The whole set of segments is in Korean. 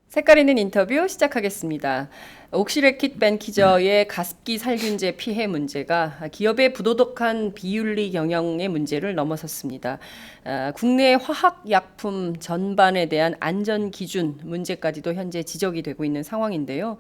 색깔 있는 인터뷰 시작하겠습니다. 옥시레킷 벤키저의 가습기 살균제 피해 문제가 기업의 부도덕한 비윤리 경영의 문제를 넘어섰습니다. 국내 화학약품 전반에 대한 안전 기준 문제까지도 현재 지적이 되고 있는 상황인데요.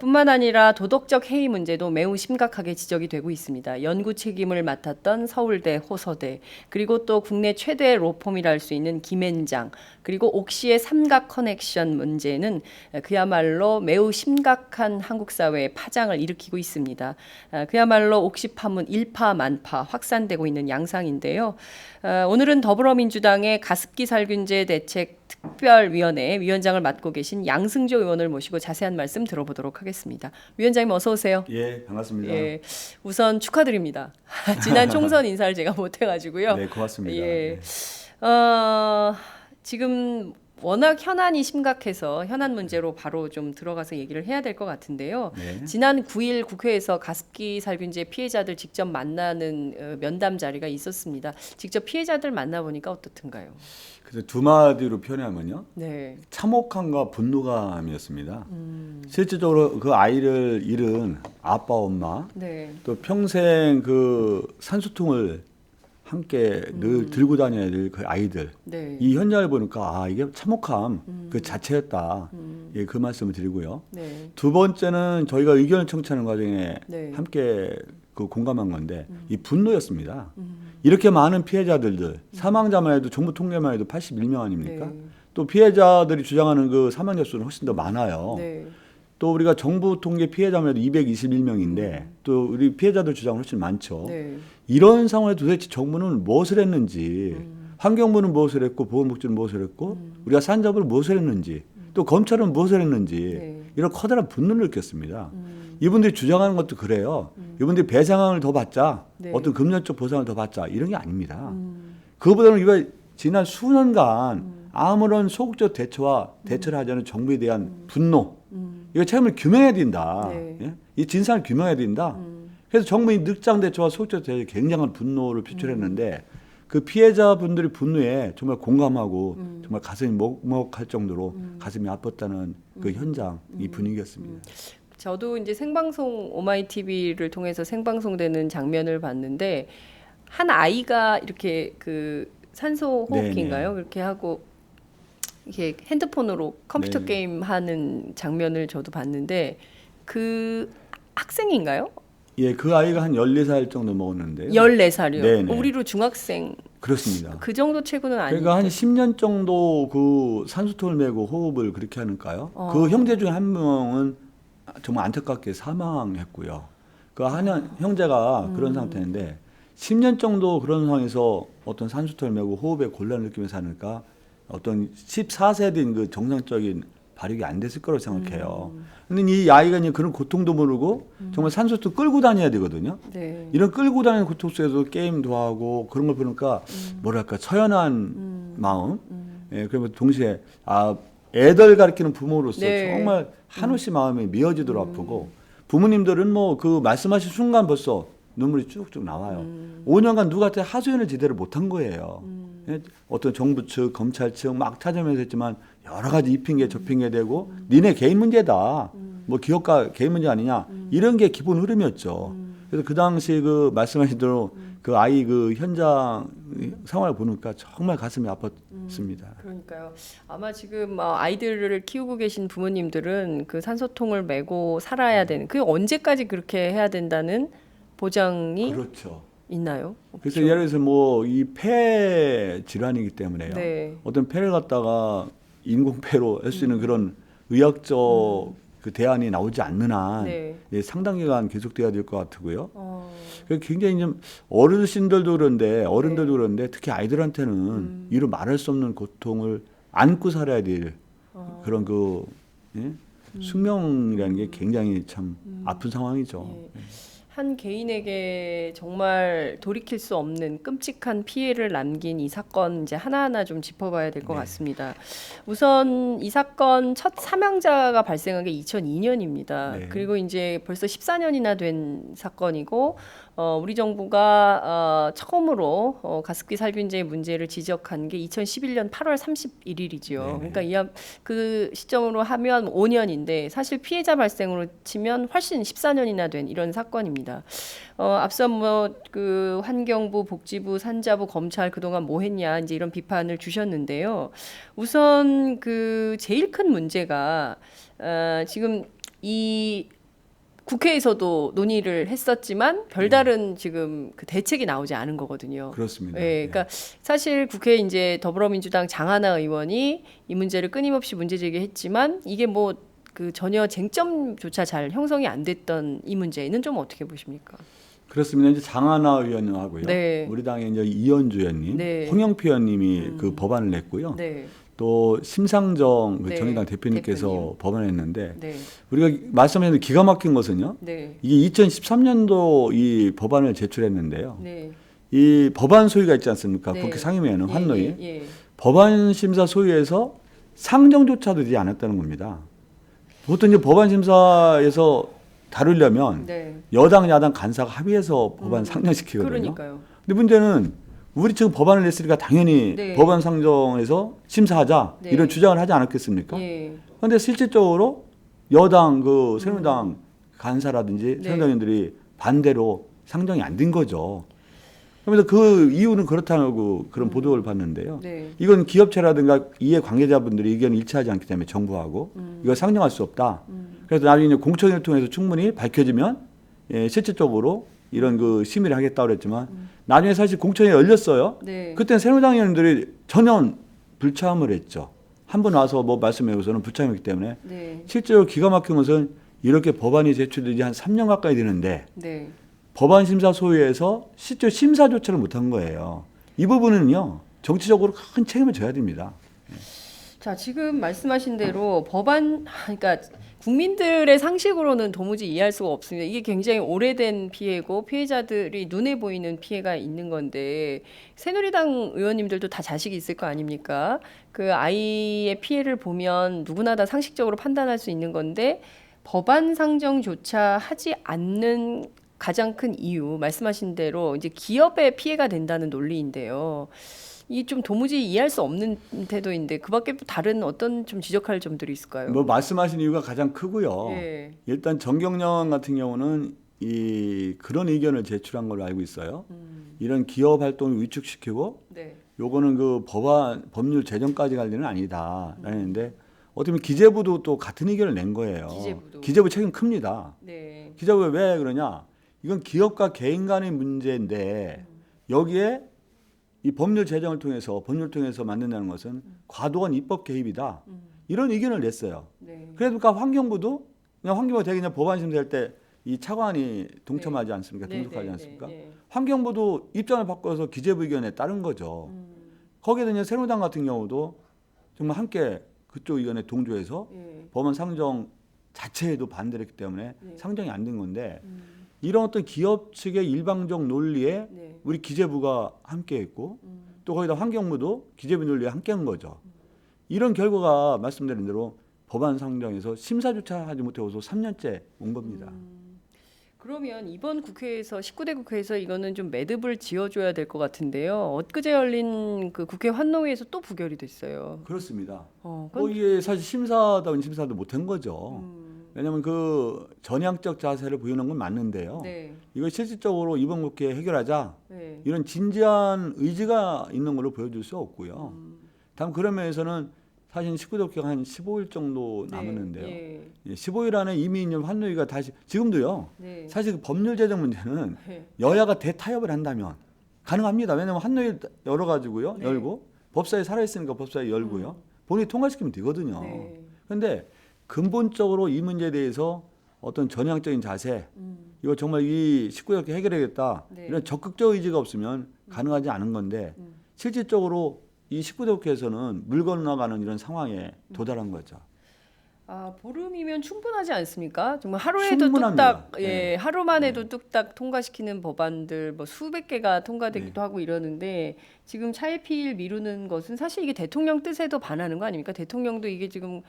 뿐만 아니라 도덕적 해이 문제도 매우 심각하게 지적이 되고 있습니다. 연구 책임을 맡았던 서울대, 호서대, 그리고 또 국내 최대 로펌이라 할 수 있는 김앤장, 그리고 옥시의 삼각 커넥션 문제는 그야말로 매우 심각한 한국 사회의 파장을 일으키고 있습니다. 그야말로 옥시 파문 일파만파 확산되고 있는 양상인데요. 오늘은 더불어민주당의 가습기 살균제 대책 특별위원회 위원장을 맡고 계신 양승조 의원을 모시고 자세한 말씀 들어보도록 하겠습니다. 위원장님 어서 오세요. 예, 반갑습니다. 예, 우선 축하드립니다. 지난 총선 인사를 제가 못해가지고요. 네, 고맙습니다. 예, 네. 지금 워낙 현안이 심각해서 현안 문제로 바로 좀 들어가서 얘기를 해야 될 것 같은데요. 네. 지난 9일 국회에서 가습기 살균제 피해자들 직접 만나는 면담 자리가 있었습니다. 직접 피해자들 만나보니까 어떻든가요? 그래서 두 마디로 표현하면요, 네. 참혹함과 분노감이었습니다. 실질적으로 그 아이를 잃은 아빠, 엄마, 네. 또 평생 그 산소통을 함께 늘 들고 다녀야 될 그 아이들, 네. 이 현장을 보니까 이게 참혹함 그 자체였다. 예, 그 말씀을 드리고요. 네. 두 번째는 저희가 의견을 청취하는 과정에 네. 함께 그 공감한 건데 이 분노였습니다. 이렇게 많은 피해자들, 사망자만 해도 정부 통계만 해도 81명 아닙니까? 네. 또 피해자들이 주장하는 그 사망자 수는 훨씬 더 많아요. 네. 또 우리가 정부 통계 피해자만 해도 221명인데 또 우리 피해자들 주장은 훨씬 많죠. 네. 이런 상황에 도대체 정부는 무엇을 했는지, 환경부는 무엇을 했고 보건복지는 무엇을 했고 우리가 산자부는 무엇을 했는지 또 검찰은 무엇을 했는지 네. 이런 커다란 분노를 느꼈습니다. 이분들이 주장하는 것도 그래요. 이분들이 배상을 더 받자, 네. 어떤 금전적 보상을 더 받자 이런 게 아닙니다. 그거보다는 우리가 지난 수년간 아무런 소극적 대처를 하지 않은 정부에 대한 분노, 이거 책임을 규명해야 된다. 네. 예? 이 진상을 규명해야 된다. 그래서 정부의 늑장 대처와 소극적 대처에 굉장한 분노를 표출했는데 그 피해자분들의 분노에 정말 공감하고 정말 가슴이 먹먹할 정도로 가슴이 아팠다는 그 현장, 이 분위기였습니다. 저도 이제 생방송 오마이 TV를 통해서 생방송되는 장면을 봤는데 한 아이가 이렇게 그 산소 호흡기인가요? 네네. 그렇게 하고 이렇게 핸드폰으로 컴퓨터 네네. 게임 하는 장면을 저도 봤는데 그 학생인가요? 예, 그 아이가 한 14살 정도 먹었는데요. 14살이요. 네네. 우리로 중학생 그렇습니다. 그 정도 체구는 아니죠. 그러니까 한 10년 정도 그 산소통을 메고 호흡을 그렇게 하니까요. 어. 그 형제 중에 한 명은 정말 안타깝게 사망했고요. 그 한 형제가 그런 상태인데 10년 정도 그런 상황에서 어떤 산소통을 메고 호흡에 곤란을 느끼면서 사니까 어떤 14세된 그 정상적인 발육이 안 됐을 거라고 생각해요. 근데 이 아이가 이제 그런 고통도 모르고 정말 산소통 끌고 다녀야 되거든요. 네. 이런 끌고 다니는 고통 속에서 게임도 하고 그런 걸 보니까 뭐랄까 처연한 마음. 예, 그러면 동시에 애들 가르치는 부모로서 네. 정말 한없이 마음이 미어지도록 아프고 부모님들은 뭐 그 말씀하신 순간 벌써 눈물이 쭉쭉 나와요. 5년간 누구한테 하소연을 제대로 못한 거예요. 예, 어떤 정부 측, 검찰 측 막 찾아면서 했지만 여러 가지 이 핑계 저 핑계 대고 니네 개인 문제다. 뭐 기업가 개인 문제 아니냐. 이런 게 기본 흐름이었죠. 그래서 그 당시 그 말씀하신 대로 그 아이 그 현장 상황을 보니까 정말 가슴이 아팠습니다. 그러니까요. 아마 지금 아이들을 키우고 계신 부모님들은 그 산소통을 메고 살아야 되는 그 언제까지 그렇게 해야 된다는 보장이 그렇죠. 있나요? 그래서 예를 들어서 뭐 이 폐 질환이기 때문에요. 네. 어떤 폐를 갖다가 인공폐로 할 수 있는 그런 의학적 그 대안이 나오지 않는 한 네. 예, 상당 기간 계속돼야 될 것 같고요. 그래서 굉장히 좀 어르신들도 그런데 어른들도 네. 그런데 특히 아이들한테는 이루 말할 수 없는 고통을 안고 살아야 될 그런 그 예? 숙명이라는 게 굉장히 참 아픈 상황이죠. 예. 한 개인에게 정말 돌이킬 수 없는 끔찍한 피해를 남긴 이 사건 이제 하나하나 좀 짚어봐야 될 것 네. 같습니다. 우선 이 사건 첫 사망자가 발생한 게 2002년입니다. 네. 그리고 이제 벌써 14년이나 된 사건이고 우리 정부가 처음으로 가습기 살균제 문제를 지적한 게 2011년 8월 31일이죠. 네네. 그러니까 그 시점으로 하면 5년인데 사실 피해자 발생으로 치면 훨씬 14년이나 된 이런 사건입니다. 앞서 뭐 그 환경부, 복지부, 산자부, 검찰 그동안 뭐 했냐 이제 이런 비판을 주셨는데요. 우선 그 제일 큰 문제가 지금 이 국회에서도 논의를 했었지만 별다른 지금 그 대책이 나오지 않은 거거든요. 그렇습니다. 예, 그러니까 사실 국회 이제 더불어민주당 장하나 의원이 이 문제를 끊임없이 문제 제기했지만 이게 뭐 그 전혀 쟁점조차 잘 형성이 안 됐던 이 문제는 좀 어떻게 보십니까? 그렇습니다. 이제 장하나 의원하고요. 네. 우리 당의 이제 이현주 의원님, 네. 홍영표 의원님이 그 법안을 냈고요. 네, 또 심상정 그 네. 정의당 대표님께서 대표님. 법안을 냈는데 네, 우리가 말씀하신 기가 막힌 것은요. 네, 이게 2013년도 이 법안을 제출했는데요. 네. 이 법안 소위가 있지 않습니까? 네. 국회 상임위에는 예, 환노위. 예, 예. 법안 심사 소위에서 상정조차도 되지 않았다는 겁니다. 보통 이제 법안 심사에서 다루려면 네. 여당 야당 간사가 합의해서 법안 상정시키거든요. 그러니까요. 근데 문제는 우리 지금 법안을 냈으니까 당연히 네. 법안 상정에서 심사하자 네. 이런 주장을 하지 않았겠습니까? 예. 그런데 실질적으로 여당 그 새누리당 간사라든지 네. 새누리당원들이 반대로 상정이 안 된 거죠. 그래서 그 이유는 그렇다고 그런 보도를 봤는데요. 네. 이건 기업체라든가 이해 관계자분들이 의견이 일치하지 않기 때문에 정부하고 이거 상정할 수 없다. 그래서 나중에 이제 공청회를 통해서 충분히 밝혀지면 예, 실질적으로 이런 그 심의를 하겠다고 그랬지만 나중에 사실 공청회 열렸어요. 네. 그때는 새누리당 의원들이 전혀 불참을 했죠. 한 번 와서 뭐 말씀해서는 불참했기 때문에 네. 실제로 기가 막힌 것은 이렇게 법안이 제출되지 한 3년 가까이 되는데 네. 법안 심사 소위에서 실제 심사조차를 못한 거예요. 이 부분은요 정치적으로 큰 책임을 져야 됩니다. 자, 지금 말씀하신 대로 법안, 그러니까 국민들의 상식으로는 도무지 이해할 수가 없습니다. 이게 굉장히 오래된 피해고 피해자들이 눈에 보이는 피해가 있는 건데 새누리당 의원님들도 다 자식이 있을 거 아닙니까? 그 아이의 피해를 보면 누구나 다 상식적으로 판단할 수 있는 건데 법안 상정조차 하지 않는 가장 큰 이유 말씀하신 대로 이제 기업에 피해가 된다는 논리인데요. 이 좀 도무지 이해할 수 없는 태도인데 그밖에 또 다른 어떤 좀 지적할 점들이 있을까요? 뭐 말씀하신 이유가 가장 크고요. 예. 일단 정경련 같은 경우는 이 그런 의견을 제출한 걸로 알고 있어요. 이런 기업 활동을 위축시키고 네. 요거는 그 법률 제정까지 갈 일은 아니다라는데 어떻게 보면 기재부도 또 같은 의견을 낸 거예요. 기재부도. 기재부 책임 큽니다. 네. 기재부가 왜 그러냐? 이건 기업과 개인 간의 문제인데 여기에 이 법률 제정을 통해서 법률을 통해서 만든다는 것은 과도한 입법 개입이다. 이런 의견을 냈어요. 네. 그러니까 환경부도 그냥 환경부가 되게 그냥 법안 심사할 때 이 차관이 동참하지 않습니까? 네, 동석하지 네, 않습니까? 네, 네. 환경부도 입장을 바꿔서 기재부 의견에 따른 거죠. 거기에는 이제 새누리당 같은 경우도 정말 함께 그쪽 의견에 동조해서 예. 법안 상정 자체에도 반대를 했기 때문에 네. 상정이 안 된 건데 이런 어떤 기업 측의 일방적 논리에 네. 우리 기재부가 함께했고 또 거기다 환경부도 기재부 논리에 함께한 거죠. 이런 결과가 말씀드린 대로 법안 상정에서 심사조차 하지 못해서 3년째 온 겁니다. 그러면 이번 국회에서 19대 국회에서 이거는 좀 매듭을 지어줘야 될 것 같은데요. 엊그제 열린 그 국회 환노위에서 또 부결이 됐어요. 그렇습니다. 그건 이게 사실 심사다운 심사도 못한 거죠. 왜냐하면 그 전향적 자세를 보이는 건 맞는데요. 네. 이걸 실질적으로 이번 국회에 해결하자 네. 이런 진지한 의지가 있는 걸로 보여줄 수 없고요. 다음 그런 면에서는 사실 19대 국회가 한 15일 정도 남았는데요. 네. 15일 안에 이미 이제 환노위가 다시 지금도요. 네. 사실 그 법률 제정 문제는 네. 여야가 대타협을 한다면 가능합니다. 왜냐하면 환노위 열어가지고요. 네. 열고 법사위 살아있으니까 법사위 열고요. 본인이 통과시키면 되거든요. 네. 그런데 근본적으로 이 문제에 대해서 어떤 전향적인 자세 이거 정말 이 19대 국회 해결하겠다 네. 이런 적극적 의지가 없으면 가능하지 않은 건데 실질적으로 이 19대 국회에서는 물 건너가는 이런 상황에 도달한 거죠. 아, 보름이면 충분하지 않습니까? 정말 하루에도 충분합니다. 뚝딱, 예, 네. 하루만 해도 뚝딱 통과시키는 법안들 뭐 수백 개가 통과되기도 네. 하고 이러는데 지금 차일피일 미루는 것은 사실 이게 대통령 뜻에도 반하는 거 아닙니까? 대통령도 이게 지금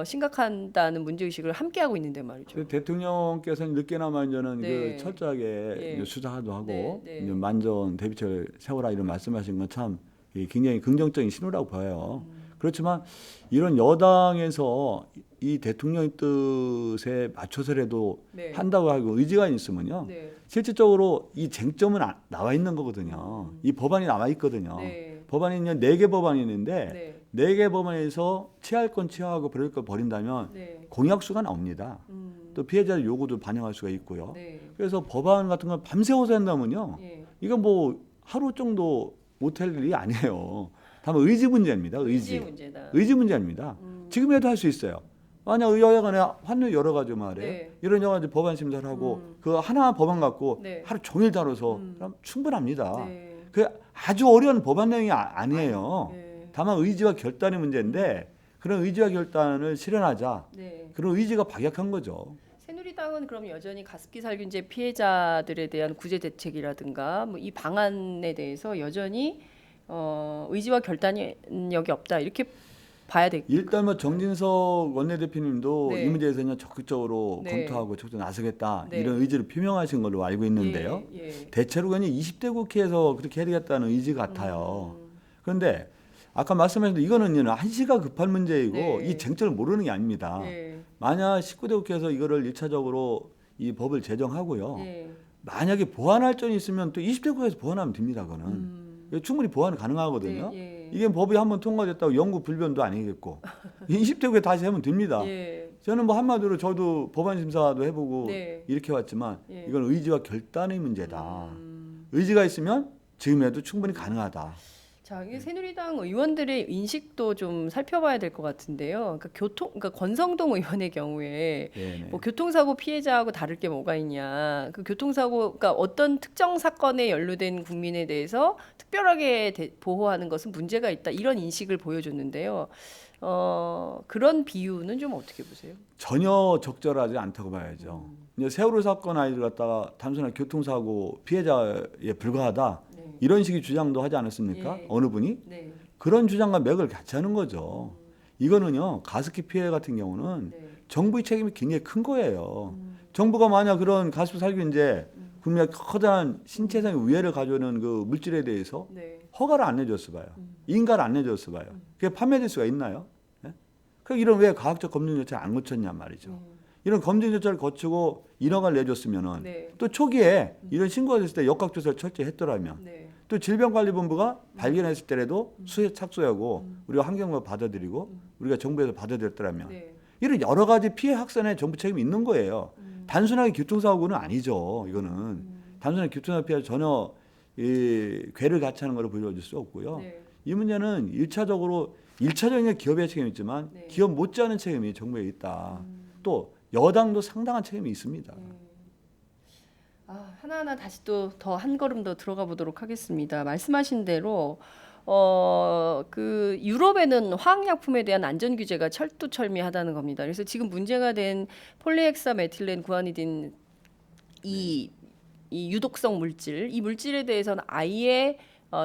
심각하다는 문제의식을 함께하고 있는데 말이죠. 그래서 대통령께서는 늦게나마 이제는 네. 그 철저하게 예. 이제 수사도 하고 네, 네. 이제 만전 대비책을 세워라 이런 말씀하신 건 참 굉장히 긍정적인 신호라고 보여요. 그렇지만 이런 여당에서 이 대통령의 뜻에 맞춰서라도 네. 한다고 하고 의지가 있으면요. 네. 실질적으로 이 쟁점은 나와 있는 거거든요. 이 법안이 나와 있거든요. 네. 법안이 이제 4개 법안이 있는데 네. 4개 법안에서 취할 건 취하고 버릴 건 버린다면 네. 공약수가 나옵니다. 또 피해자의 요구도 반영할 수가 있고요. 네. 그래서 법안 같은 건 밤새워서 한다면요. 예. 이건 뭐 하루 정도 못할 일이 아니에요. 다만 의지 문제입니다. 의지의 의지. 문제다. 의지 문제입니다. 지금이라도 할 수 있어요. 만약 여야간에 환류 여러 가지 말에 네. 이런 여러 가지 법안 심사를 하고 그 하나 법안 갖고 네. 하루 종일 다뤄서 그럼 충분합니다. 네. 그 아주 어려운 법안 내용이 아니에요. 네. 다만 의지와 결단의 문제인데 그런 의지와 결단을 실현하자. 네. 그런 의지가 박약한 거죠. 새누리당은 그럼 여전히 가습기 살균제 피해자들에 대한 구제 대책이라든가 뭐 이 방안에 대해서 여전히 의지와 결단력이 없다 이렇게 봐야 될. 일단 뭐 정진석 원내대표님도 네. 이 문제에 대해서 적극적으로 네. 검토하고 적극적으로 나서겠다 네. 이런 의지를 표명하신 걸로 알고 있는데요. 예, 예. 대체로 그냥 20대 국회에서 그렇게 해야 되겠다는 의지 같아요. 그런데 아까 말씀하신 대로 이거는 한시가 급한 문제이고 네. 이 쟁점을 모르는 게 아닙니다. 예. 만약 19대 국회에서 이거를 1차적으로 이 법을 제정하고요. 예. 만약에 보완할 점이 있으면 또 20대 국회에서 보완하면 됩니다. 그거는. 이거 충분히 보완 가능하거든요. 예, 예. 이게 법이 한번 통과됐다고 영구 불변도 아니겠고 20대 국회 다시 하면 됩니다. 예. 저는 뭐 한마디로 저도 법안 심사도 해보고 네. 이렇게 왔지만 예. 이건 의지와 결단의 문제다. 의지가 있으면 지금에도 충분히 가능하다. 자, 이게 새누리당 의원들의 인식도 좀 살펴봐야 될 것 같은데요. 그러니까 권성동 의원의 경우에 네네. 뭐 교통사고 피해자하고 다를 게 뭐가 있냐. 그 교통사고, 그러니까 어떤 특정 사건에 연루된 국민에 대해서 특별하게 보호하는 것은 문제가 있다. 이런 인식을 보여줬는데요. 그런 비유는 좀 어떻게 보세요? 전혀 적절하지 않다고 봐야죠. 이제 세월호 사건 아이들 갖다가 단순한 교통사고 피해자에 불과하다. 네. 이런 식의 주장도 하지 않았습니까? 예. 어느 분이? 네. 그런 주장과 맥을 같이 하는 거죠. 이거는요, 가습기 피해 같은 경우는 네. 정부의 책임이 굉장히 큰 거예요. 정부가 만약 그런 가습기 살균제, 국민의 커다란 신체상의 우해를 가져오는 그 물질에 대해서 네. 허가를 안 내줬어 봐요. 인가를 안 내줬어 봐요. 그게 판매될 수가 있나요? 예? 그 이런 왜 과학적 검증 절차를 안 거쳤냐 말이죠. 이런 검증 절차를 거치고 인허가를 내줬으면은 네. 또 초기에 이런 신고가 됐을 때 역학조사를 철저히 했더라면 네. 또 질병관리본부가 발견했을 때라도 수혜 착수하고 우리가 환경부 받아들이고 우리가 정부에서 받아들였더라면 네. 이런 여러 가지 피해 확산에 정부 책임이 있는 거예요. 단순하게 교통사고는 아니죠. 이거는 단순하게 교통사고 피해 전혀 이 괴를 같이 하는 걸로 보여줄 수 없고요. 네. 이 문제는 일차적인 기업의 책임이 있지만 네. 기업 못지않은 책임이 정부에 있다. 또 여당도 상당한 책임이 있습니다. 하나하나 다시 또 더 한 걸음 더 들어가 보도록 하겠습니다. 말씀하신 대로 그 유럽에는 화학약품에 대한 안전 규제가 철두철미하다는 겁니다. 그래서 지금 문제가 된 폴리헥사메틸렌 구아니딘 이 유독성 물질, 이 물질에 대해서는 아예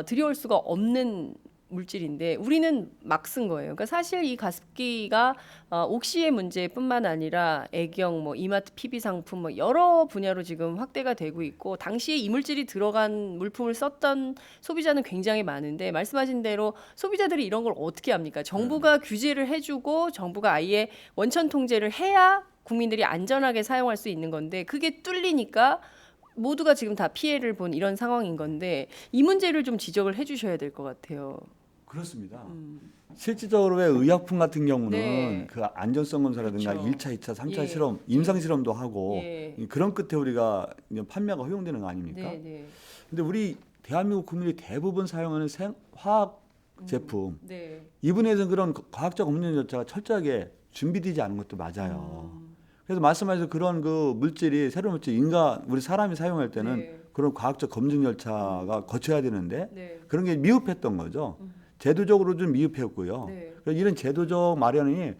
들여올 수가 없는 물질인데 우리는 막 쓴 거예요. 그러니까 사실 이 가습기가 옥시의 문제뿐만 아니라 애경, 뭐 이마트 PB 상품, 뭐 여러 분야로 지금 확대가 되고 있고 당시에 이 물질이 들어간 물품을 썼던 소비자는 굉장히 많은데 말씀하신 대로 소비자들이 이런 걸 어떻게 합니까? 정부가 규제를 해주고 정부가 아예 원천 통제를 해야 국민들이 안전하게 사용할 수 있는 건데 그게 뚫리니까 모두가 지금 다 피해를 본 이런 상황인 건데 이 문제를 좀 지적을 해주셔야 될 것 같아요. 그렇습니다. 실질적으로 왜 의약품 같은 경우는 네. 그 안전성 검사라든가 그렇죠. 1차, 2차, 3차 예. 실험, 임상 실험도 하고 예. 그런 끝에 우리가 이제 판매가 허용되는 거 아닙니까? 네, 네. 근데 우리 대한민국 국민이 대부분 사용하는 화학 제품 네. 이분에서는 그런 과학적 검증 절차가 철저하게 준비되지 않은 것도 맞아요. 그래서 말씀하신 그런 그 물질이 새로운 물질 우리 사람이 사용할 때는 네. 그런 과학적 검증 절차가 거쳐야 되는데 네. 그런 게 미흡했던 거죠. 제도적으로 좀 미흡했고요. 네. 그래서 이런 제도적 마련이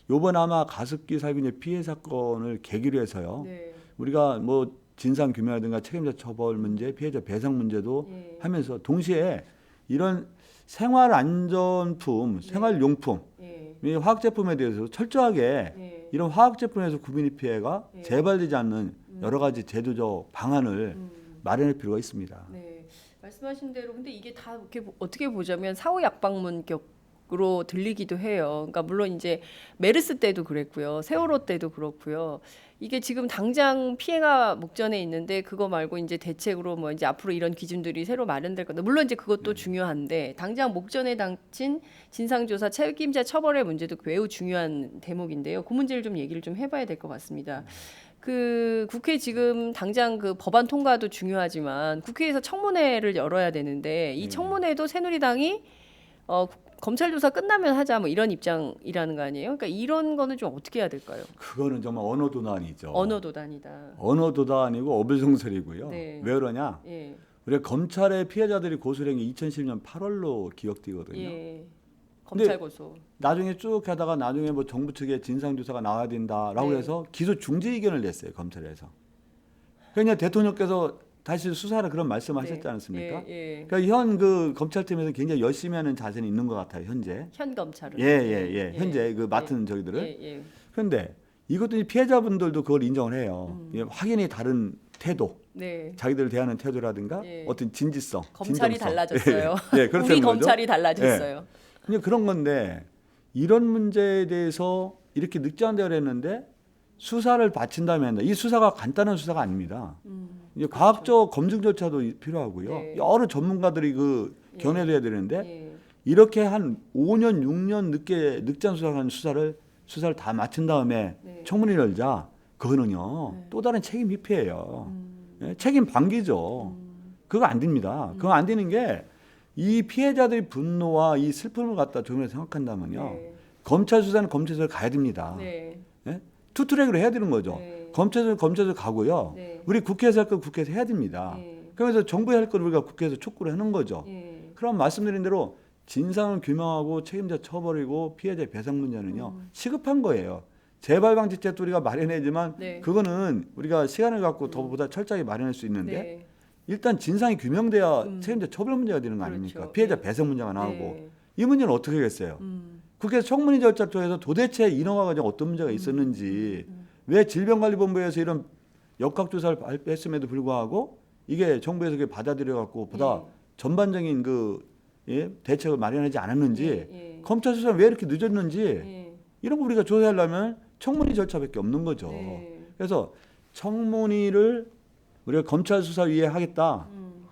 요번 아마 가습기 살균제 피해 사건을 계기로 해서요. 네. 우리가 뭐 진상 규명이라든가 책임자 처벌 문제, 피해자 배상 문제도 예. 하면서 동시에 이런 생활 안전품, 생활 용품 예. 이 화학 제품에 대해서 철저하게 예. 이런 화학 제품에서 구민이 피해가 예. 재발되지 않는 여러 가지 제도적 방안을 음. 마련할 필요가 있습니다. 네, 말씀하신 대로 근데 이게 다 이렇게 어떻게 보자면 사후 약방문격으로 들리기도 해요. 그러니까 물론 이제 메르스 때도 그랬고요, 세월호 때도 그렇고요. 이게 지금 당장 피해가 목전에 있는데 그거 말고 이제 대책으로 뭐 이제 앞으로 이런 기준들이 새로 마련될 건데 물론 이제 그것도 중요한데 당장 목전에 닥친 진상조사 책임자 처벌의 문제도 매우 중요한 대목인데요. 그 문제를 좀 얘기를 좀 해봐야 될 것 같습니다. 그 국회 지금 당장 그 법안 통과도 중요하지만 국회에서 청문회를 열어야 되는데 이 청문회도 새누리당이 검찰 조사 끝나면 하자 뭐 이런 입장이라는 거 아니에요? 그러니까 이런 거는 좀 어떻게 해야 될까요? 그거는 정말 언어도단이죠. 언어도단이다. 언어도단이고 어불성설이고요. 네. 왜 그러냐? 예. 우리가 검찰의 피해자들이 고소한 게 2010년 8월로 기억되거든요. 예. 검찰 고소. 나중에 쭉 하다가 나중에 뭐 정부 측의 진상조사가 나와야 된다라고 네. 해서 기소 중지 의견을 냈어요, 검찰에서. 그러니까 대통령께서 다시 수사하라 그런 말씀을 네. 하셨지 않습니까? 예. 예. 그러니까 현 그 검찰팀에서 굉장히 열심히 하는 자세는 있는 것 같아요, 현재. 현 검찰은. 현재 그 맡은 저기들은. 예. 그런데 이것도 이 피해자분들도 그걸 인정을 해요. 이게 확연히 다른 태도, 네. 자기들 대하는 태도라든가 예. 어떤 진지성, 검찰이 진정성. 달라졌어요. 예, 그렇다는 우리 거죠. 검찰이 달라졌어요. 그냥 그런 건데 이런 문제에 대해서 이렇게 늑장 대화를 했는데 수사를 바친다면 한다. 이 수사가 간단한 수사가 아닙니다. 이제 과학적 검증 절차도 필요하고요. 네. 여러 전문가들이 그 견해돼야 되는데 예. 이렇게 한 5년, 6년 늦게 늑장 수사한 수사를 다 마친 다음에 네. 청문회를 열자. 그거는요 또 다른 책임 회피예요. 예, 책임 방기죠. 그거 안 됩니다. 그거 안 되는 게 이 피해자들의 분노와 이 슬픔을 갖다 조금이라도 생각한다면요. 네. 검찰 수사는 검찰 수사를 가야 됩니다. 네. 예? 투트랙으로 해야 되는 거죠. 네. 검찰 수사 가고요. 네. 우리 국회에서 할 거 국회에서 해야 됩니다. 네. 그래서 정부에 할 걸 우리가 국회에서 촉구를 하는 거죠. 예. 그럼 말씀드린 대로 진상을 규명하고 책임자 처벌이고 피해자 배상 문제는요. 시급한 거예요. 재발방지죄도 우리가 마련해야지만 네. 그거는 우리가 시간을 갖고 더보다 철저하게 마련할 수 있는데 네. 일단 진상이 규명돼야 책임자 처벌 문제가 되는 거 아닙니까? 그렇죠. 피해자 네. 배상 문제가 나오고 네. 이 문제는 어떻게 하겠어요? 국회에서 청문회 절차 통해서 도대체 인허가 과정 어떤 문제가 있었는지 왜 질병관리본부에서 이런 역학조사를 발표했음에도 불구하고 이게 정부에서 그게 받아들여 갖고 보다 전반적인 그 대책을 마련하지 않았는지 예. 검찰 수사는 왜 이렇게 늦었는지 예. 이런 거 우리가 조사하려면 청문회 절차밖에 없는 거죠. 네. 그래서 청문회를 우리가 검찰 수사 위에 하겠다.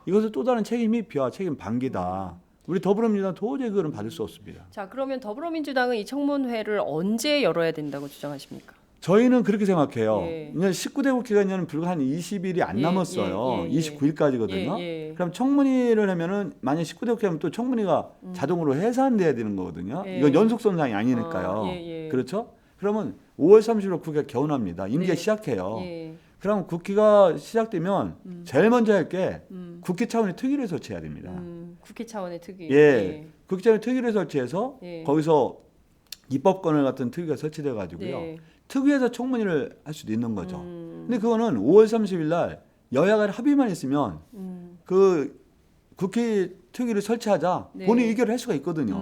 이것은 또 다른 책임 회피와 책임 방기다. 우리 더불어민주당 도저히 그거는 받을 수 없습니다. 자, 그러면 더불어민주당은 이 청문회를 언제 열어야 된다고 주장하십니까? 저희는 그렇게 생각해요. 예. 이제 19대 국회가 이제는 불과 한 20일이 안 예, 남았어요. 예. 29일까지거든요. 예. 그럼 청문회를 하면은 만약 19대 국회 하면 또 청문회가 자동으로 해산돼야 되는 거거든요. 예. 이건 연속선상이 아니니까요. 예. 그렇죠? 그러면 5월 30일 국회가 개원합니다. 임기가 네. 시작해요. 예. 그럼 국회가 시작되면 제일 먼저 할 게 국회 차원의 특위를 설치해야 됩니다. 국회 차원의 특위. 예. 국회 차원의 특위를 설치해서 예. 거기서 입법권을 갖던 특위가 설치돼 가지고요. 네. 특위에서 청문회를 할 수도 있는 거죠. 근데 그거는 5월 30일 날 여야가 합의만 있으면 그 국회 특위를 설치하자 네. 본인 의결을 할 수가 있거든요.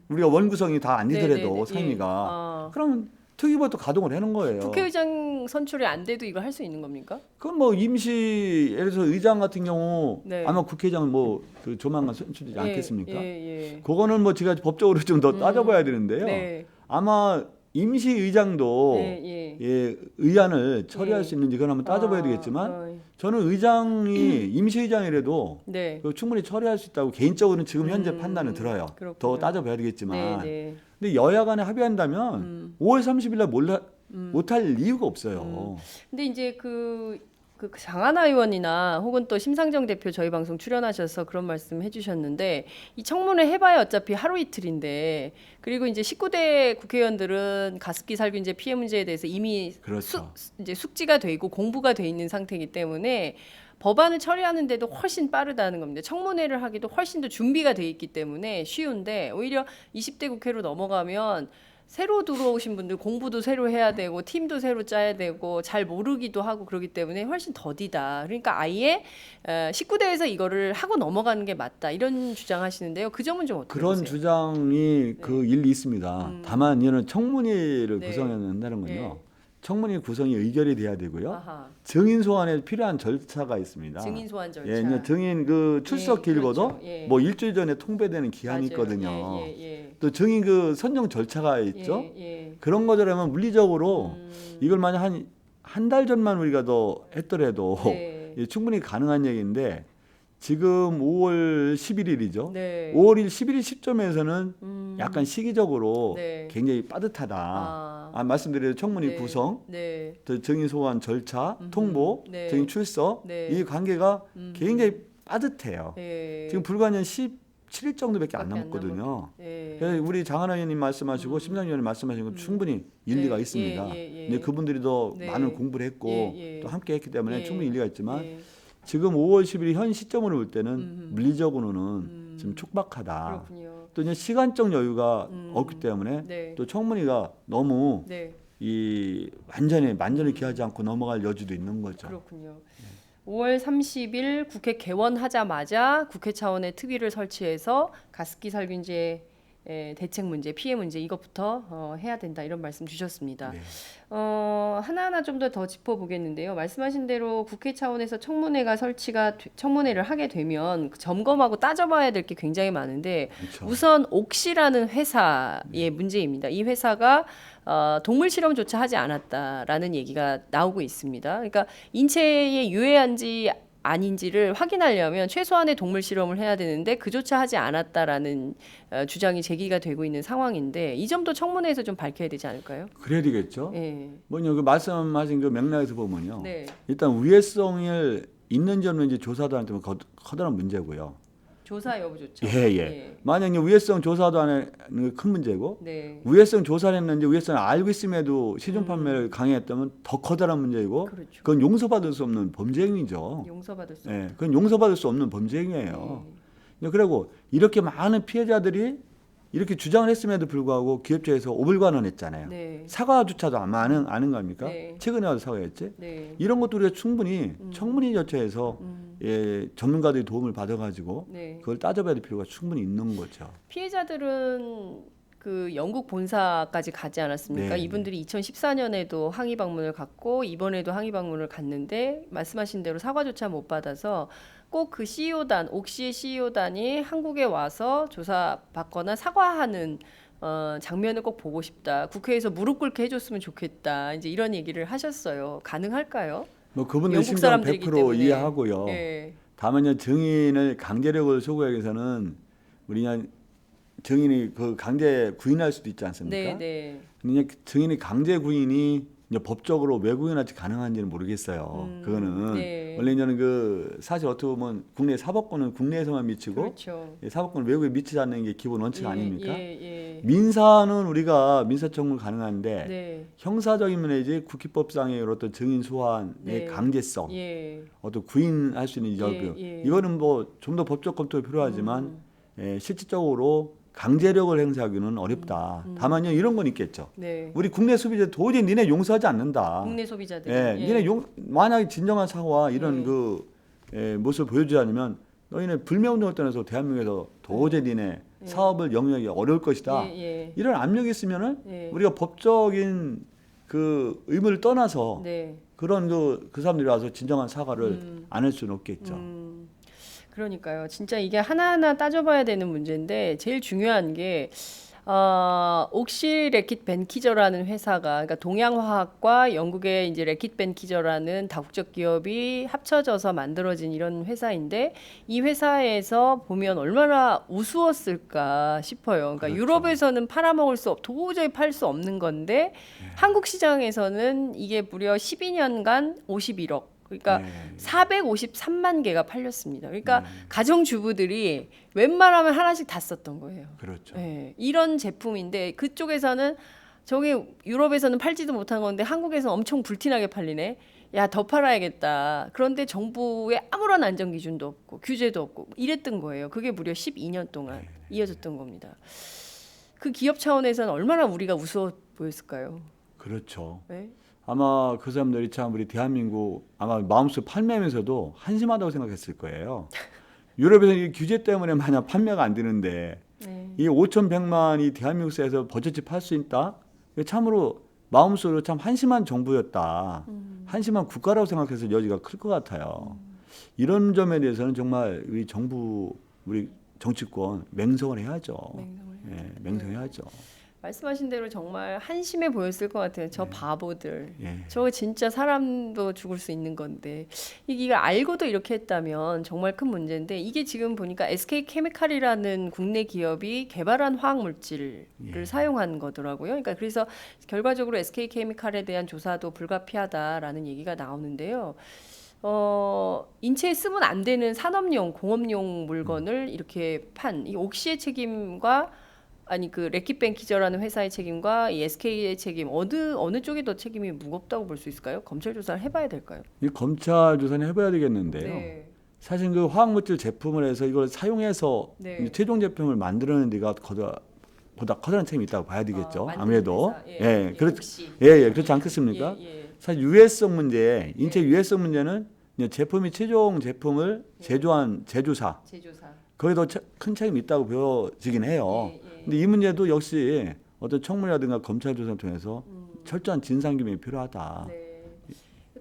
우리가 원구성이 다 아니더라도 네네네. 상임위가 예. 아. 그러면 특위부터 가동을 하는 거예요. 국회의장 선출이 안 돼도 이걸 할 수 있는 겁니까? 그건 뭐 임시 예를 들어서 의장 같은 경우 네. 아마 국회의장은 뭐 그 조만간 선출되지 않겠습니까? 예. 그거는 뭐 제가 법적으로 좀 더 따져봐야 되는데요. 네. 아마 임시 의장도 예. 의안을 처리할 예. 수 있는지 그건 한번 따져봐야 아, 되겠지만 저는 의장이 임시 의장이라도 네. 그거 충분히 처리할 수 있다고 개인적으로는 지금 현재 판단은 들어요. 그렇군요. 더 따져봐야 되겠지만 네. 근데 여야 간에 합의한다면 5월 30일 날 못할 이유가 없어요. 근데 이제 그 장하나 의원이나 혹은 또 심상정 대표 저희 방송 출연하셔서 그런 말씀 해주셨는데 이 청문회 해봐야 어차피 하루 이틀인데 그리고 이제 19대 국회의원들은 가습기 살균제 피해 문제에 대해서 이미 그렇죠. 이제 숙지가 돼 있고 공부가 돼 있는 상태이기 때문에 법안을 처리하는데도 훨씬 빠르다는 겁니다. 청문회를 하기도 훨씬 더 준비가 돼 있기 때문에 쉬운데 오히려 20대 국회로 넘어가면 새로 들어오신 분들 공부도 새로 해야 되고 팀도 새로 짜야 되고 잘 모르기도 하고 그러기 때문에 훨씬 더디다. 그러니까 아예 19대에서 이거를 하고 넘어가는 게 맞다. 이런 주장하시는데요. 그 점은 좀 어떻게 그런 보세요? 주장이 그 일리 있습니다. 다만 이는 청문회를 네. 구성해야 한다는 건요. 네. 청문회 구성이 의결이 돼야 되고요. 아하. 증인 소환에 필요한 절차가 있습니다. 증인 소환 절차. 예, 이제 증인 그 출석 예, 기일보도 그렇죠. 예. 뭐 일주일 전에 통배되는 기한이 맞아요. 있거든요. 예. 또 증인 그 선정 절차가 있죠. 예. 그런 거라면 물리적으로 이걸 만약 한 달 전만 우리가 더 했더라도 네. 예, 충분히 가능한 얘기인데 지금 5월 11일이죠. 네. 5월 11일 시점에서는 약간 시기적으로 네. 굉장히 빠듯하다. 말씀드린 청문회 네. 구성, 네. 또 증인 소환 절차, 통보, 네. 증인 출석 네. 이 관계가 굉장히 빠듯해요. 예. 지금 불과 17일 정도밖에 안 밖에 안 남았거든요. 예. 그래서 우리 장하나 의원님 말씀하시고 심상정 의원님 말씀하신 건 충분히 일리가 네. 있습니다. 예. 근데 그분들이 더 네. 많은 공부를 했고 예. 또 함께 했기 때문에 예. 충분히 일리가 있지만 예. 지금 5월 10일 현 시점으로 볼 때는 물리적으로는 좀 촉박하다. 그렇군요. 또 이제 시간적 여유가 없기 때문에 네. 또 청문회가 너무 네. 이 만전히 기하지 않고 넘어갈 여지도 있는 거죠. 그렇군요. 5월 30일 국회 개원하자마자 국회 차원의 특위를 설치해서 가습기 살균제 대책 문제, 피해 문제 이것부터 해야 된다 이런 말씀 주셨습니다. 네. 하나하나 좀 더 짚어보겠는데요. 말씀하신 대로 국회 차원에서 청문회를 하게 되면 점검하고 따져봐야 될 게 굉장히 많은데 그렇죠. 우선 옥시라는 회사의 문제입니다. 이 회사가 동물 실험조차 하지 않았다라는 얘기가 나오고 있습니다. 그러니까 인체에 유해한지 아닌지를 확인하려면 최소한의 동물 실험을 해야 되는데 그조차 하지 않았다라는 주장이 제기가 되고 있는 상황인데 이 점도 청문회에서 좀 밝혀야 되지 않을까요? 그래야 되겠죠. 예. 뭐냐 그 말씀하신 그 맥락에서 보면요. 네. 일단 우회성을 있는지 없는지 조사도 안 되면 커다란 문제고요. 조사 여부조차. 예. 만약에 우회성 조사도 안 하는 게 큰 문제고 네. 우회성 조사를 했는지 우회성을 알고 있음에도 시중 판매를 강행했다면 더 커다란 문제이고 그렇죠. 그건 용서받을 수 없는 범죄 행위죠. 용서받을 수. 예, 그건 용서받을 수 없는 범죄 행위예요. 그리고 이렇게 많은 피해자들이 이렇게 주장을 했음에도 불구하고 기업체에서 오불관원 했잖아요. 네. 사과조차도 아는 거 아닙니까? 네. 최근에 와서 사과했지. 네. 이런 것도 우리가 충분히 청문회 절차에서 예, 전문가들의 도움을 받아가지고 네. 그걸 따져봐야 될 필요가 충분히 있는 거죠. 피해자들은 그 영국 본사까지 가지 않았습니까? 네. 이분들이 2014년에도 항의 방문을 갔고 이번에도 항의 방문을 갔는데 말씀하신 대로 사과조차 못 받아서 꼭 그 CEO단, 옥시의 CEO단이 한국에 와서 조사받거나 사과하는 장면을 꼭 보고 싶다. 국회에서 무릎 꿇게 해줬으면 좋겠다. 이제 이런 얘기를 하셨어요. 가능할까요? 뭐 그분들 영국 심정 사람들이기 100% 때문에. 이해하고요. 예. 다만요 증인을 강제력을 소구하기 위해서는 우리 그냥 증인이 그 강제 구인할 수도 있지 않습니까? 네. 그냥 증인이 강제 구인이 이제 법적으로 외국인한테 가능한지는 모르겠어요. 그거는 네. 원래 이제는 그 사실 어떻게 보면 국내 사법권은 국내에서만 미치고 그렇죠. 사법권 외국에 미치지 않는 게 기본 원칙 아닙니까? 예. 민사는 우리가 민사청문 가능한데 네. 형사적인 면에지 국기법상의 어떤 증인 소환의 네. 강제성, 예. 어떤 구인할 수 있는 여부 예. 이거는 뭐 좀 더 법적 검토가 필요하지만 실질적으로 강제력을 행사하기는 어렵다. 다만요 이런 건 있겠죠. 네. 우리 국내 소비자 도저히 니네 용서하지 않는다. 국내 소비자들. 예, 니네 만약에 진정한 사과와 이런 모습을 보여주지 않으면 너희네 불매운동을 떠나서 대한민국에서 도저히 니네 사업을 영위하기 어려울 것이다. 이런 압력이 있으면은 우리가 법적인 그 의무를 떠나서 그런 그 사람들이 와서 진정한 사과를 안 할 수는 없겠죠. 그러니까요. 진짜 이게 하나하나 따져봐야 되는 문제인데 제일 중요한 게 옥시 레킷 벤키저라는 회사가 그러니까 동양화학과 영국의 이제 레킷 벤키저라는 다국적 기업이 합쳐져서 만들어진 이런 회사인데 이 회사에서 보면 얼마나 우스웠을까 싶어요. 그러니까 그렇죠. 유럽에서는 팔아먹을 도저히 팔 수 없는 건데 한국 시장에서는 이게 무려 12년간 51억. 그러니까 453만 개가 팔렸습니다. 그러니까 가정주부들이 웬만하면 하나씩 다 썼던 거예요. 그렇죠. 네, 이런 제품인데 그쪽에서는 저기 유럽에서는 팔지도 못한 건데 한국에서 엄청 불티나게 팔리네. 야, 더 팔아야겠다. 그런데 정부의 아무런 안전 기준도 없고 규제도 없고 이랬던 거예요. 그게 무려 12년 동안 이어졌던 겁니다. 그 기업 차원에서는 얼마나 우리가 우스워 보였을까요? 그렇죠. 네? 아마 그 사람들이 참 우리 대한민국 아마 마음속 판매하면서도 한심하다고 생각했을 거예요. 유럽에서 이 규제 때문에 만약 판매가 안 되는데 네. 이 5,100만이 대한민국에서 버젓이 팔 수 있다? 이거 참으로 마음속으로 참 한심한 정부였다. 한심한 국가라고 생각해서 여지가 클 것 같아요. 이런 점에 대해서는 정말 우리 정부, 우리 정치권 맹성을 해야죠. 맹성을 예, 맹성해야죠. 말씀하신 대로 정말 한심해 보였을 것 같아요. 저 네. 바보들. 예. 저거 진짜 사람도 죽을 수 있는 건데 이게 알고도 이렇게 했다면 정말 큰 문제인데 이게 지금 보니까 SK케미칼이라는 국내 기업이 개발한 화학 물질을 예. 사용한 거더라고요. 그러니까 그래서 결과적으로 SK케미칼에 대한 조사도 불가피하다라는 얘기가 나오는데요. 인체에 쓰면 안 되는 산업용, 공업용 물건을 이렇게 판 이 옥시의 책임과 아니 그 레킷벤 기저라는 회사의 책임과 이 SK의 책임 어느 쪽이 더 책임이 무겁다고 볼 수 있을까요? 검찰 조사를 해봐야 될까요? 이 검찰 조사는 해봐야 되겠는데요. 네. 사실 그 화학물질 제품을 해서 이걸 사용해서 네. 이제 최종 제품을 만드는 데가 보다 커다란 책임이 있다고 봐야 되겠죠. 만드는 아무래도 회사. 예, 그렇지. 혹시. 그렇지 않겠습니까? 예, 예. 사실 유해성 문제, 인체 예. 유해성 문제는 이제 제품이 최종 제품을 제조한 제조사 제조사. 거기에 더 큰 책임이 있다고 보여지긴 해요. 예, 예. 근데 이 문제도 역시 어떤 청문회라든가 검찰 조사를 통해서 철저한 진상규명이 필요하다. 네.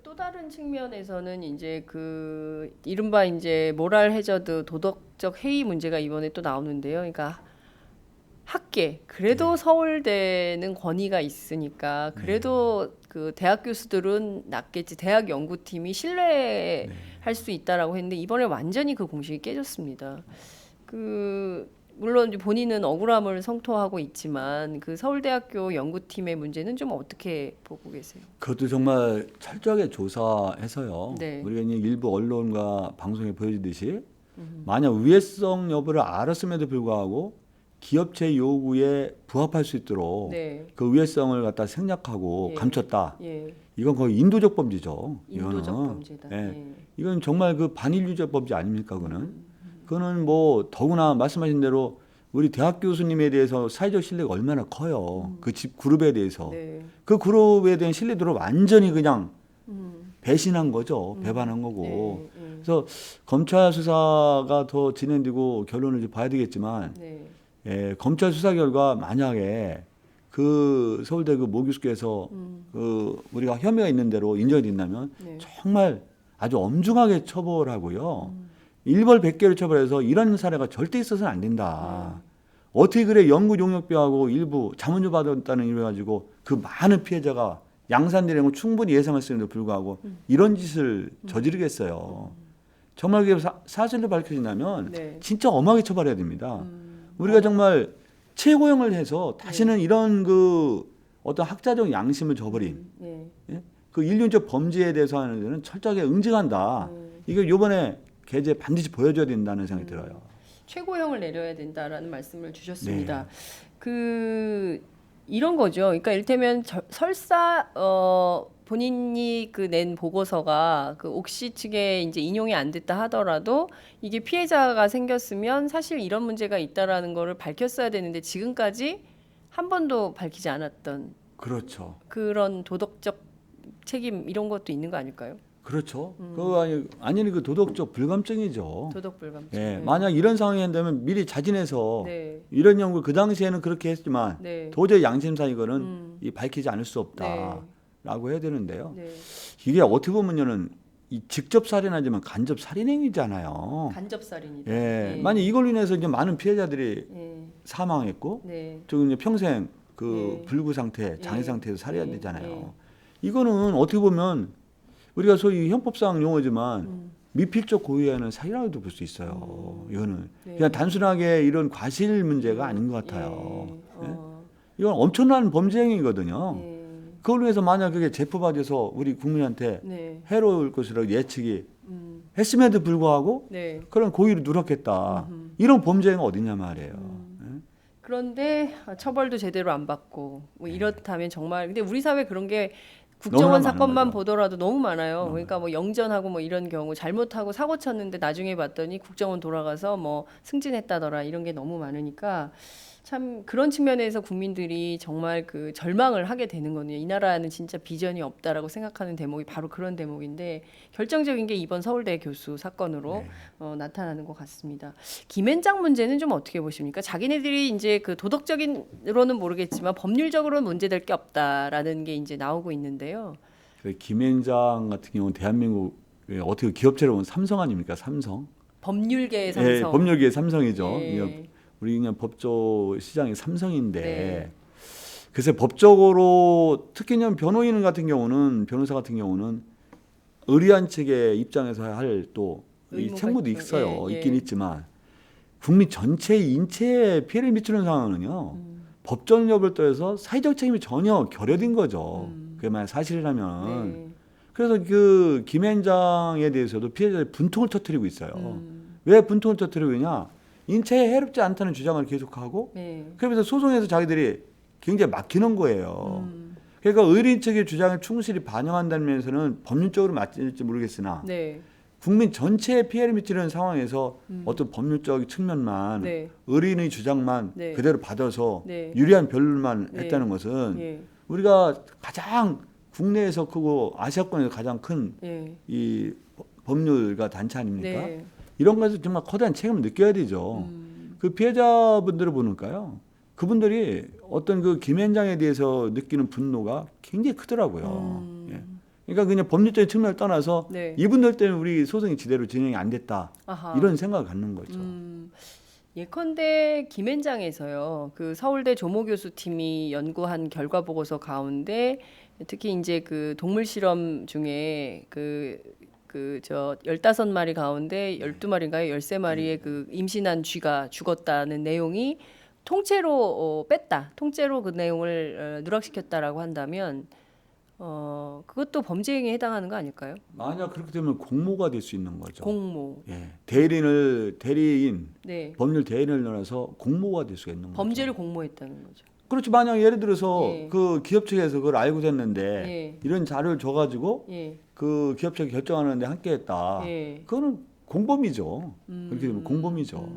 또 다른 측면에서는 이제 그 이른바 이제 모랄 해저드 도덕적 해이 문제가 이번에 또 나오는데요. 그러니까 학계 그래도 서울대는 권위가 있으니까 그래도 그 대학 교수들은 낫겠지. 대학 연구팀이 신뢰할 수 있다라고 했는데 이번에 완전히 그 공식이 깨졌습니다. 그 물론 이제 본인은 억울함을 성토하고 있지만 그 서울대학교 연구팀의 문제는 좀 어떻게 보고 계세요? 그것도 정말 철저하게 조사해서요. 네. 우리가 이제 일부 언론과 방송에 보여주듯이 만약 위해성 여부를 알았음에도 불구하고 기업체 요구에 부합할 수 있도록 네. 그 위해성을 갖다 생략하고 예. 감췄다. 예. 이건 거의 인도적 범죄죠. 인도적 이거는. 범죄다. 예. 예. 이건 정말 그 반인류적 범죄 아닙니까, 그거는? 그거는 뭐 더구나 말씀하신 대로 우리 대학 교수님에 대해서 사회적 신뢰가 얼마나 커요. 그 집 그룹에 대해서. 네. 그 그룹에 대한 신뢰도를 완전히 그냥 배신한 거죠. 배반한 거고. 네. 그래서 검찰 수사가 더 진행되고 결론을 좀 봐야 되겠지만 네. 검찰 수사 결과 만약에 그 서울대 그 모 교수께서 그 우리가 혐의가 있는 대로 인정이 된다면 네. 정말 아주 엄중하게 처벌하고요. 일벌백계를 처벌해서 이런 사례가 절대 있어서는 안 된다. 어떻게 그래 연구 용역비하고 일부 자문료 받았다는 이유 가지고 그 많은 피해자가 양산되는 건 충분히 예상했음에도 불구하고 이런 짓을 저지르겠어요. 정말 그게 사실로 밝혀진다면 네. 진짜 엄하게 처벌해야 됩니다. 우리가 정말 최고형을 해서 다시는 이런 그 어떤 학자적 양심을 저버린 네. 예? 그 인륜적 범죄에 대해서 하는 데는 철저하게 응징한다. 이거 이번에 개재 반드시 보여줘야 된다는 생각이 들어요. 최고형을 내려야 된다라는 말씀을 주셨습니다. 네. 그 이런 거죠. 그러니까 이를테면 설사 본인이 그 낸 보고서가 그 옥시 측에 이제 인용이 안 됐다 하더라도 이게 피해자가 생겼으면 사실 이런 문제가 있다라는 거를 밝혔어야 되는데 지금까지 한 번도 밝히지 않았던 그렇죠. 그런 도덕적 책임 이런 것도 있는 거 아닐까요? 그렇죠. 그거 아니 그 도덕적 불감증이죠. 도덕 불감증. 예, 만약 이런 상황이 된다면 미리 자진해서 네. 이런 연구 그 당시에는 그렇게 했지만 네. 도저히 양심상 이거는 이 밝히지 않을 수 없다라고 해야 되는데요. 네. 이게 어떻게 보면은 이 직접 살인하지만 간접 살인행위잖아요. 간접살인이다. 예, 만약 이걸로 인해서 이제 많은 피해자들이 네. 사망했고, 네. 또 이제 평생 그 예. 불구 상태, 장애 예. 상태에서 살아야 예. 되잖아요. 예. 이거는 어떻게 보면 우리가 소위 형법상 용어지만 미필적 고의에는 살인이라고도 볼 수 있어요. 이거는 네. 그냥 단순하게 이런 과실 문제가 아닌 것 같아요. 예. 예? 이건 엄청난 범죄 행위거든요. 예. 그걸로 해서 만약 그게 재포받아서 우리 국민한테 네. 해로울 것이라고 예측이 했음에도 불구하고 네. 그런 고의를 누락했다. 이런 범죄 행위가 어디냐 말이에요. 예? 그런데 처벌도 제대로 안 받고 뭐 이렇다면 정말 근데 우리 사회 그런 게 너무나 국정원 많은 사건만 거죠. 보더라도 너무 많아요. 그러니까 뭐 영전하고 뭐 이런 경우 잘못하고 사고 쳤는데 나중에 봤더니 국정원 돌아가서 뭐 승진했다더라 이런 게 너무 많으니까 참 그런 측면에서 국민들이 정말 그 절망을 하게 되는 거네요. 이 나라는 진짜 비전이 없다라고 생각하는 대목이 바로 그런 대목인데 결정적인 게 이번 서울대 교수 사건으로 네. 나타나는 것 같습니다. 김앤장 문제는 좀 어떻게 보십니까? 자기네들이 이제 그 도덕적인으로는 모르겠지만 법률적으로는 문제될 게 없다라는 게 이제 나오고 있는데요. 그 김앤장 같은 경우는 대한민국의 어떻게 기업체로 보면 삼성 아닙니까? 삼성. 법률계의 예, 삼성. 법률계의 삼성이죠. 예. 우리 그냥 법조 시장의 삼성인데 네. 글쎄 법적으로 특히 그냥 변호인 같은 경우는 변호사 같은 경우는 의뢰한 측의 입장에서 할 또 이 의무가 책무도 있죠. 있어요. 예, 예. 있긴 있지만 국민 전체의 인체에 피해를 미치는 상황은요. 법적 여부를 떠나서 사회적 책임이 전혀 결여된 거죠. 그게 만약 사실이라면. 네. 그래서 그 김앤장에 대해서도 피해자들이 분통을 터뜨리고 있어요. 음. 왜 분통을 터뜨리고 있냐? 인체에 해롭지 않다는 주장을 계속하고 네. 그러면서 소송에서 자기들이 굉장히 막히는 거예요. 그러니까 의뢰인 측의 주장을 충실히 반영한다는 면에서는 법률적으로 맞을지 모르겠으나 네. 국민 전체에 피해를 미치는 상황에서 어떤 법률적 측면만 네. 의뢰인의 주장만 네. 그대로 받아서 네. 유리한 변론만 네. 했다는 것은 예. 우리가 가장 국내에서 크고 아시아권에서 가장 큰 예. 이 법률가 단체 아닙니까? 네. 이런 것에서 정말 커다란 책임을 느껴야 되죠. 그 피해자분들을 보니까요. 그분들이 어떤 그 김앤장에 대해서 느끼는 분노가 굉장히 크더라고요. 예. 그러니까 그냥 법률적인 측면을 떠나서 네. 이분들 때문에 우리 소송이 제대로 진행이 안 됐다. 아하. 이런 생각을 갖는 거죠. 예컨대 김앤장에서요. 그 서울대 조모 교수 팀이 연구한 결과 보고서 가운데 특히 이제 그 동물 실험 중에 그 저 15마리 가운데 12마리인가요? 13마리의 그 임신한 쥐가 죽었다는 내용이 통째로 뺐다. 통째로 그 내용을 누락시켰다라고 한다면 그것도 범죄 행위에 해당하는 거 아닐까요? 만약 그렇게 되면 공모가 될 수 있는 거죠. 공모. 예. 대리인, 네. 법률 대리인을 넣어서 공모가 될 수가 있는 거죠. 범죄를 공모했다는 거죠. 그렇지. 만약 예를 들어서 예. 그 기업 측에서 그걸 알고 됐는데 예. 이런 자료를 줘가지고 예. 그 기업 측이 결정하는데 함께했다. 예. 그거는 공범이죠. 그렇게 되면 공범이죠.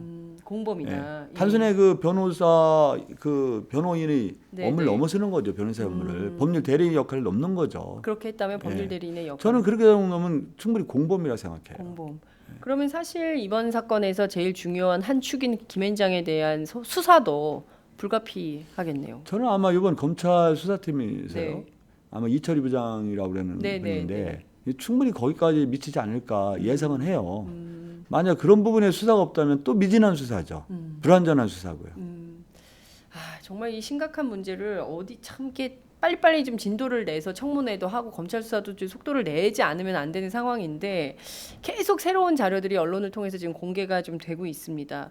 공범이다. 예. 단순히 그 변호사 그 변호인의 네, 업무를 네. 넘어서는 거죠. 변호사 업무를 법률 대리인 역할을 넘는 거죠. 그렇게 했다면 법률 예. 대리인의 역할. 저는 그렇게 되면 충분히 공범이라 생각해요. 공범. 그러면 사실 이번 사건에서 제일 중요한 한 축인 김앤장에 대한 수사도 불가피하겠네요. 저는 아마 이번 검찰 수사팀에서요. 네. 아마 이철희 부장이라고 그러는 네, 네, 분인데 충분히 거기까지 미치지 않을까 예상은 해요. 만약 그런 부분에 수사가 없다면 또 미진한 수사죠. 불완전한 수사고요. 정말 이 심각한 문제를 어디 참 이렇게 빨리빨리 좀 진도를 내서 청문회도 하고 검찰 수사도 좀 속도를 내지 않으면 안 되는 상황인데 계속 새로운 자료들이 언론을 통해서 지금 공개가 좀 되고 있습니다.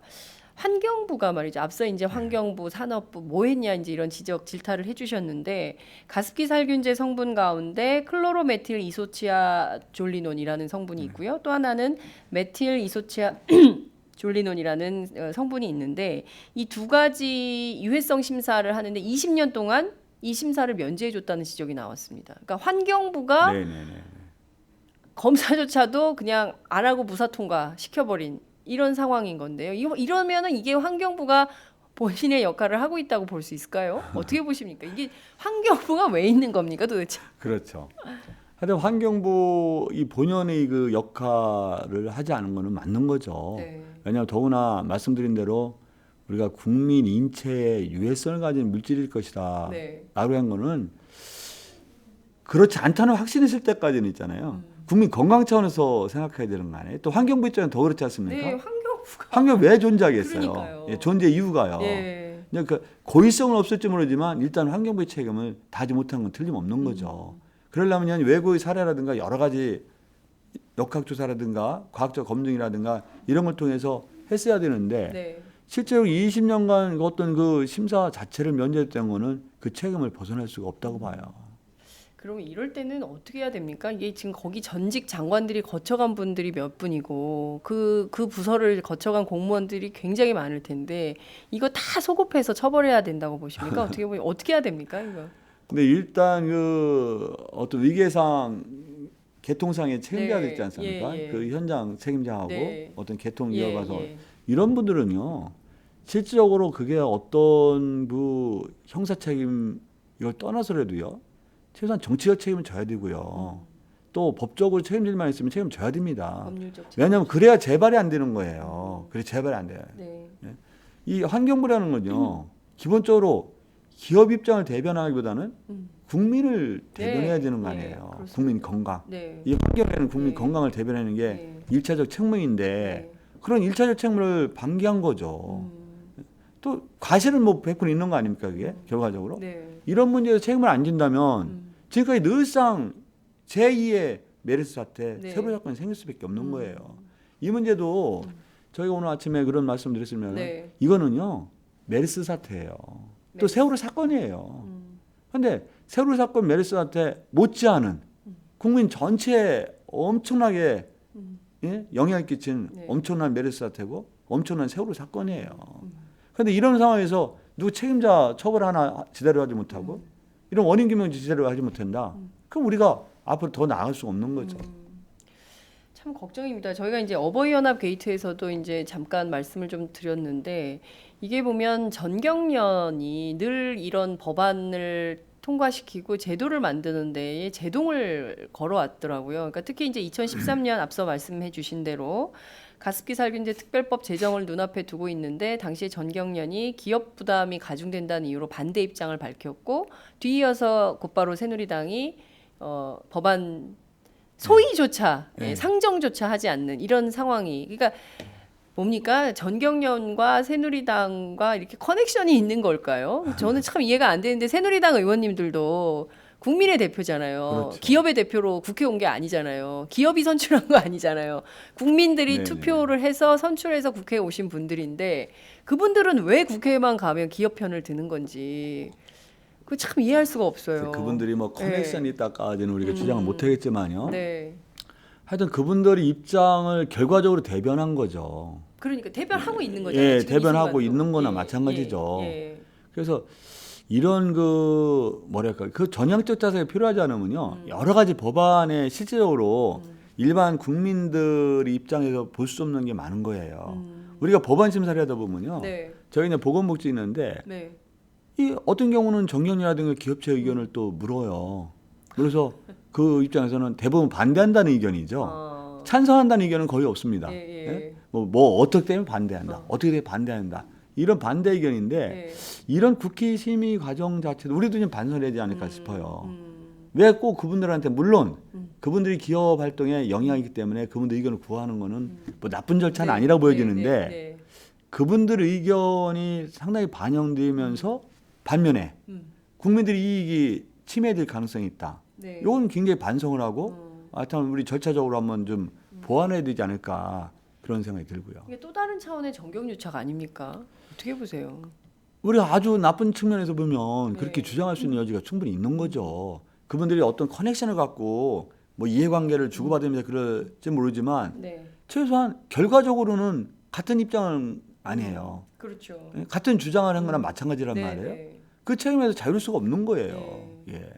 환경부가 말이죠. 앞서 이제 환경부, 산업부 뭐 했냐 이제 이런 지적 질타를 해주셨는데 가습기 살균제 성분 가운데 클로로메틸 이소치아 졸리논이라는 성분이 있고요. 또 하나는 메틸 이소치아 졸리논이라는 성분이 있는데 이 두 가지 유해성 심사를 하는데 20년 동안 이 심사를 면제해줬다는 지적이 나왔습니다. 그러니까 환경부가 네네네. 검사조차도 그냥 안 하고 무사 통과 시켜버린 이런 상황인 건데요. 이러면은 이게 환경부가 본인의 역할을 하고 있다고 볼 수 있을까요? 어떻게 보십니까? 이게 환경부가 왜 있는 겁니까 도대체? 그렇죠. 하여튼 환경부 이 본연의 그 역할을 하지 않은 거는 맞는 거죠. 네. 왜냐하면 더구나 말씀드린 대로 우리가 국민 인체에 유해성을 가진 물질일 것이다. 네. 라고 한 거는 그렇지 않다는 확신이 있을 때까지는 있잖아요. 국민 건강 차원에서 생각해야 되는 거 아니에요? 또 환경부 입장은 더 그렇지 않습니까? 네, 환경부가 환경 왜 존재하겠어요? 그러니까요. 예, 존재 이유가요. 예. 그 고의성은 없을지 모르지만 일단 환경부의 책임을 다하지 못한 건 틀림없는 거죠. 그러려면 외부의 사례라든가 여러 가지 역학조사라든가 과학적 검증이라든가 이런 걸 통해서 했어야 되는데 네. 실제로 20년간 어떤 그 심사 자체를 면제했던 거는 그 책임을 벗어날 수가 없다고 봐요. 그럼 이럴 때는 어떻게 해야 됩니까? 이게 지금 거기 전직 장관들이 거쳐간 분들이 몇 분이고 그 부서를 거쳐간 공무원들이 굉장히 많을 텐데 이거 다 소급해서 처벌해야 된다고 보십니까? 어떻게 보면 어떻게 해야 됩니까? 이거. 근데 일단 그 어떤 위계상 개통상에 책임져야 네, 되지 않습니까? 예, 예. 그 현장 책임자하고 네. 어떤 개통 예, 이어가서 예. 이런 분들은요 실질적으로 그게 어떤 형사 책임 이걸 떠나서라도요. 최소한 정치적 책임은 져야 되고요. 또 법적으로 책임질 만 있으면 책임 져야 됩니다. 법률적 책임. 왜냐하면 그래야 재발이 안 되는 거예요. 그래 재발이 안 돼요. 네. 이 환경부라는 건요. 기본적으로 기업 입장을 대변하기보다는 국민을 대변해야 네. 되는 거 네. 아니에요. 그렇습니다. 국민 건강. 네. 이 환경에는 국민 네. 건강을 대변하는 게 네. 일차적 책무인데 네. 그런 일차적 책무를 방기한 거죠. 또 과실은 뭐 100% 있는 거 아닙니까 그게 결과적으로. 네. 이런 문제에서 책임을 안 진다면 지금까지 늘상 제2의 메르스 사태, 네. 세부 사건이 생길 수밖에 없는 거예요. 이 문제도 저희가 오늘 아침에 그런 말씀 드렸으면 네. 이거는요 메르스 사태예요. 또 메르스. 세월호 사건이에요. 그런데 세월호 사건 메르스 사태 못지않은 국민 전체에 엄청나게 예? 영향을 끼친 네. 엄청난 메르스 사태고 엄청난 세월호 사건이에요. 그런데 이런 상황에서 누구 책임자 처벌 하나 제대로 하지 못하고 이런 원인 규명 제대로 하지 못한다. 그럼 우리가 앞으로 더 나아갈 수 없는 거죠. 참 걱정입니다. 저희가 이제 어버이연합 게이트에서도 이제 잠깐 말씀을 좀 드렸는데 이게 보면 전경련이 늘 이런 법안을 통과시키고 제도를 만드는 데에 제동을 걸어왔더라고요. 그러니까 특히 이제 2013년 앞서 말씀해 주신 대로 가습기 살균제 특별법 제정을 눈앞에 두고 있는데 당시에 전경련이 기업 부담이 가중된다는 이유로 반대 입장을 밝혔고 뒤이어서 곧바로 새누리당이 법안 소위조차 네. 상정조차 하지 않는 이런 상황이 그러니까 뭡니까 전경련과 새누리당과 이렇게 커넥션이 있는 걸까요? 저는 참 이해가 안 되는데 새누리당 의원님들도 국민의 대표잖아요. 그렇죠. 기업의 대표로 국회 온 게 아니잖아요. 기업이 선출한 거 아니잖아요. 국민들이 네네. 투표를 해서 선출해서 국회에 오신 분들인데 그분들은 왜 국회에만 가면 기업 편을 드는 건지 그 참 이해할 수가 없어요. 그분들이 뭐 커넥션이 있다까지는 우리가 주장을 못 하겠지만요. 네. 하여튼 그분들이 입장을 결과적으로 대변한 거죠. 그러니까 대변하고 있는 거잖아요. 예, 지금 이 대변하고 순간도. 있는 거나 예, 마찬가지죠. 예. 그래서 이런 뭐랄까 그 전향적 자세가 필요하지 않으면요 여러 가지 법안에 실질적으로 일반 국민들이 입장에서 볼 수 없는 게 많은 거예요. 우리가 법안 심사를 하다 보면요 네. 저희는 보건복지 있는데 네. 이 어떤 경우는 정경이라든가 기업체 의견을 또 물어요. 그래서 그 입장에서는 대부분 반대한다는 의견이죠. 찬성한다는 의견은 거의 없습니다. 예, 예. 뭐 어떻게 되면 반대한다. 어떻게 되면 반대한다. 이런 반대 의견인데 예. 이런 국회 심의 과정 자체도 우리도 좀 반성해야 되지 않을까 싶어요. 왜 꼭 그분들한테 물론 그분들이 기업 활동에 영향이 있기 때문에 그분들 의견을 구하는 거는 뭐 나쁜 절차는 네, 아니라 네, 보여지는데 네, 그분들 의견이 상당히 반영되면서 반면에 국민들의 이익이 침해될 가능성이 있다. 네. 이건 굉장히 반성을 하고 하여튼 우리 절차적으로 한번 좀 보완해야 되지 않을까 그런 생각이 들고요. 이게 또 다른 차원의 정경유착 아닙니까? 어떻게 보세요? 우리가 아주 나쁜 측면에서 보면 네. 그렇게 주장할 수 있는 여지가 충분히 있는 거죠. 그분들이 어떤 커넥션을 갖고 뭐 이해관계를 주고받으면서 그럴지 모르지만 네. 최소한 결과적으로는 같은 입장은 아니에요. 그렇죠. 같은 주장을 한 거나 마찬가지란 네, 말이에요. 네. 그 책임에서 자유로울 수가 없는 거예요. 네. 예.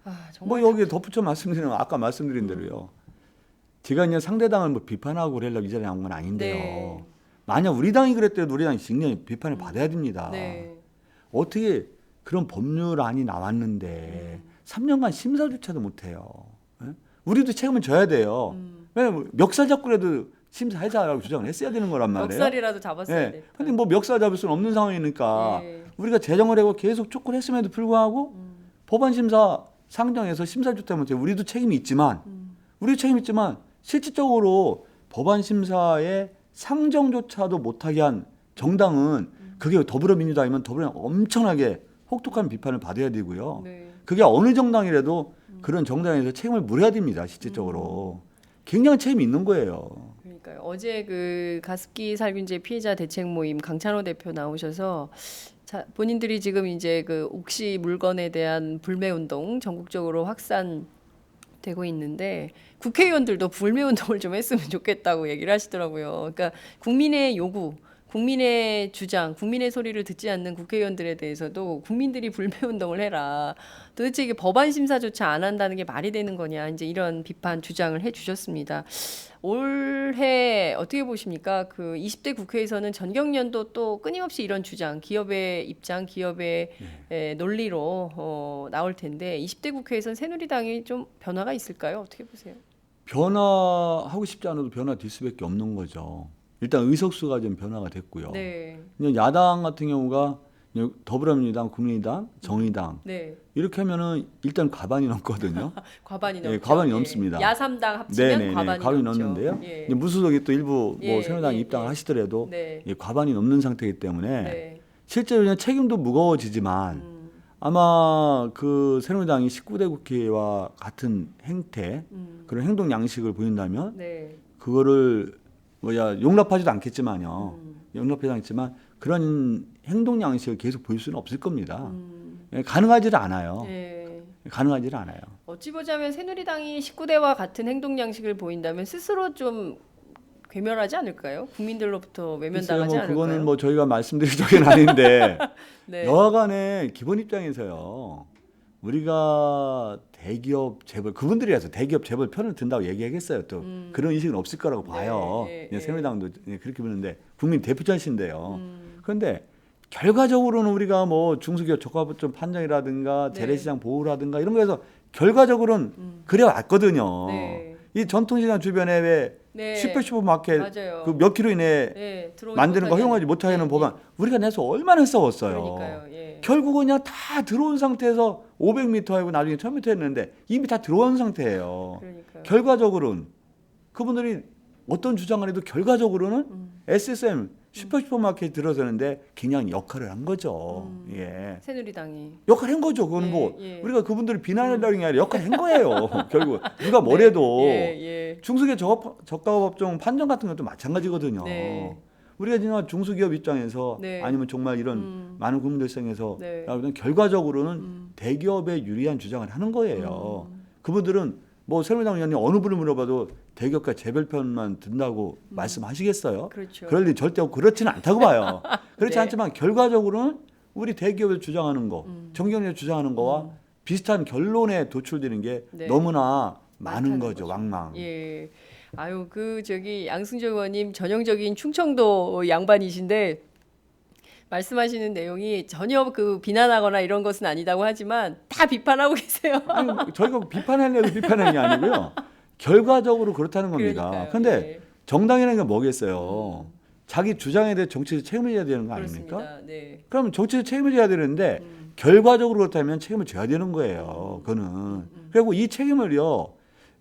아, 뭐 정말 여기에 덧붙여 말씀드리면 아까 말씀드린 대로요. 제가 이제 상대당을 뭐 비판하고 그러려고 이 자리에 나온 건 아닌데요. 네. 만약 우리 당이 그랬더라도 우리 당이 굉장히 비판을 받아야 됩니다. 네. 어떻게 그런 법률안이 나왔는데 3년간 심사조차도 못해요. 예? 우리도 책임을 져야 돼요. 왜냐면 멱살 잡고라도 심사하자라고 주장을 했어야 되는 거란 말이에요. 멱살이라도 잡았어야 예. 돼. 근데 뭐 멱살 잡을 수는 없는 상황이니까 예. 우리가 제정을 하고 계속 촉구를 했음에도 불구하고 법안 심사 상정에서 심사조차 못해 우리도 책임이 있지만 우리도 책임이 있지만 실질적으로 법안 심사에 상정조차도 못하게 한 정당은 그게 더불어민주당이면 더불어민주당 엄청나게 혹독한 비판을 받아야 되고요. 네. 그게 어느 정당이라도 그런 정당에서 책임을 물어야 됩니다. 실질적으로. 굉장히 책임이 있는 거예요. 그러니까요. 어제 그 가습기 살균제 피해자 대책 모임 강찬호 대표 나오셔서 자, 본인들이 지금 이제 그 옥시 물건에 대한 불매 운동 전국적으로 확산되고 있는데 국회의원들도 불매 운동을 좀 했으면 좋겠다고 얘기를 하시더라고요. 그러니까 국민의 요구, 국민의 주장, 국민의 소리를 듣지 않는 국회의원들에 대해서도 국민들이 불매운동을 해라. 도대체 이게 법안 심사조차 안 한다는 게 말이 되는 거냐. 이제 이런 비판 주장을 해주셨습니다. 올해 어떻게 보십니까? 그 20대 국회에서는 전경련도 또 끊임없이 이런 주장, 기업의 입장, 기업의 논리로 나올 텐데 20대 국회에서는 새누리당이 좀 변화가 있을까요? 어떻게 보세요? 변화하고 싶지 않아도 변화될 수밖에 없는 거죠. 일단 의석수가 좀 변화가 됐고요. 네, 그냥 야당 같은 경우가 더불어민주당, 국민의당, 정의당 네. 이렇게 하면은 일단 과반이 넘거든요. 과반이 예, 넘죠. 과반이 예. 넘습니다. 야삼당 합치면 네네네, 과반이 넘죠. 넘는데요. 예. 이제 무소속이 또 일부 예, 뭐 새누리당 예, 입당을 예. 하시더라도 네. 예, 과반이 넘는 상태이기 때문에 네. 실제로 그냥 책임도 무거워지지만 아마 그 새누리당이 19대 국회와 같은 행태 그런 행동 양식을 보인다면 네. 그거를 용납하지도 않겠지만요. 용납하지 않겠지만 그런 행동 양식을 계속 보일 수는 없을 겁니다. 예, 가능하지를 않아요. 예. 가능하지를 않아요. 어찌 보자면 새누리당이 19대와 같은 행동 양식을 보인다면 스스로 좀 괴멸하지 않을까요? 국민들로부터 외면당하지 글쎄요, 않을까요? 그거는 뭐 저희가 말씀드릴 적은 아닌데 네. 여하간에 기본 입장에서요. 우리가 대기업 재벌 그분들이라서 대기업 재벌 편을 든다고 얘기하겠어요. 또 그런 인식은 없을 거라고 봐요. 네, 예, 네. 새누리당도 그렇게 보는데 국민 대표자신데요. 그런데 결과적으로는 우리가 뭐 중소기업 적합점 판정이라든가 네. 재래시장 보호라든가 이런 거에서 결과적으로는 그래 왔거든요. 네. 이 전통시장 주변에 왜 네. 슈퍼마켓 맞아요. 그 몇 킬로 이내 네. 들어오지 만드는 거 못하게 허용하지 못하게 하는 네, 법안 우리가 내서 얼마나 싸웠어요. 그러니까요. 예. 결국은 그냥 다 들어온 상태에서 500m 하고 나중에 1000m 했는데 이미 다 들어온 상태예요. 그러니까요. 결과적으로는 그분들이 어떤 주장을 해도 결과적으로는 SSM 슈퍼마켓 들어서는데 굉장히 역할을 한 거죠. 예. 새누리당이 역할을 한 거죠. 그건 뭐 예. 우리가 그분들을 비난하려는 게 아니라 역할을 한 거예요. 결국 누가 뭐래도 예. 중소기업 저가업종 판정 같은 것도 마찬가지거든요. 네. 우리가 지금 중소기업 입장에서 네. 아니면 정말 이런 많은 국민들 생에서 네. 결과적으로는 대기업에 유리한 주장을 하는 거예요. 그분들은 뭐 새누리당 의원님 어느 분을 물어봐도 대기업과 재벌편만 든다고 말씀하시겠어요? 그렇죠. 그럴 일 절대 없고 그렇지는 않다고 봐요. 그렇지 네. 않지만 결과적으로는 우리 대기업을 주장하는 거, 정경련을 주장하는 거와 비슷한 결론에 도출되는 게 네. 너무나 많은 많다는 거죠. 왕망. 예. 아유 그 저기 양승조 의원님 전형적인 충청도 양반이신데 말씀하시는 내용이 전혀 그 비난하거나 이런 것은 아니다고 하지만 다 비판하고 계세요. 아니, 저희가 비판하려고 비판하는 게 아니고요. 결과적으로 그렇다는 겁니다. 그러니까요. 그런데 예. 정당이라는 게 뭐겠어요? 자기 주장에 대해 정치적 책임을 져야 되는 거 아닙니까? 그렇습니다. 네. 그러면 정치적 책임을 져야 되는데 결과적으로 그렇다면 책임을 져야 되는 거예요. 그거는. 그리고 이 책임을요.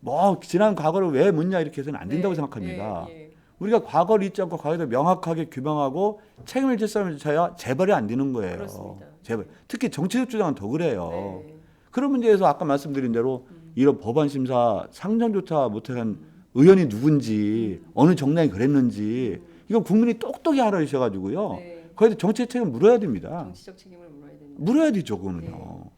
뭐 지난 과거를 왜 묻냐 이렇게 해서는 안 된다고 네. 생각합니다. 예. 우리가 과거를 잊지 않고 과거에 명확하게 규명하고 책임을 질 사람을 져야 재벌이 안 되는 거예요. 그렇습니다. 재벌. 특히 정치적 주장은 더 그래요. 네. 그런 문제에서 아까 말씀드린 대로 이런 법안 심사 상정조차 못한 의원이 누군지 어느 정당이 그랬는지 이건 국민이 똑똑히 알아주셔가지고요. 네. 거기에 정치적 책임을 물어야 됩니다. 정치적 책임을 물어야 됩니다. 물어야 되죠, 그거는요. 네.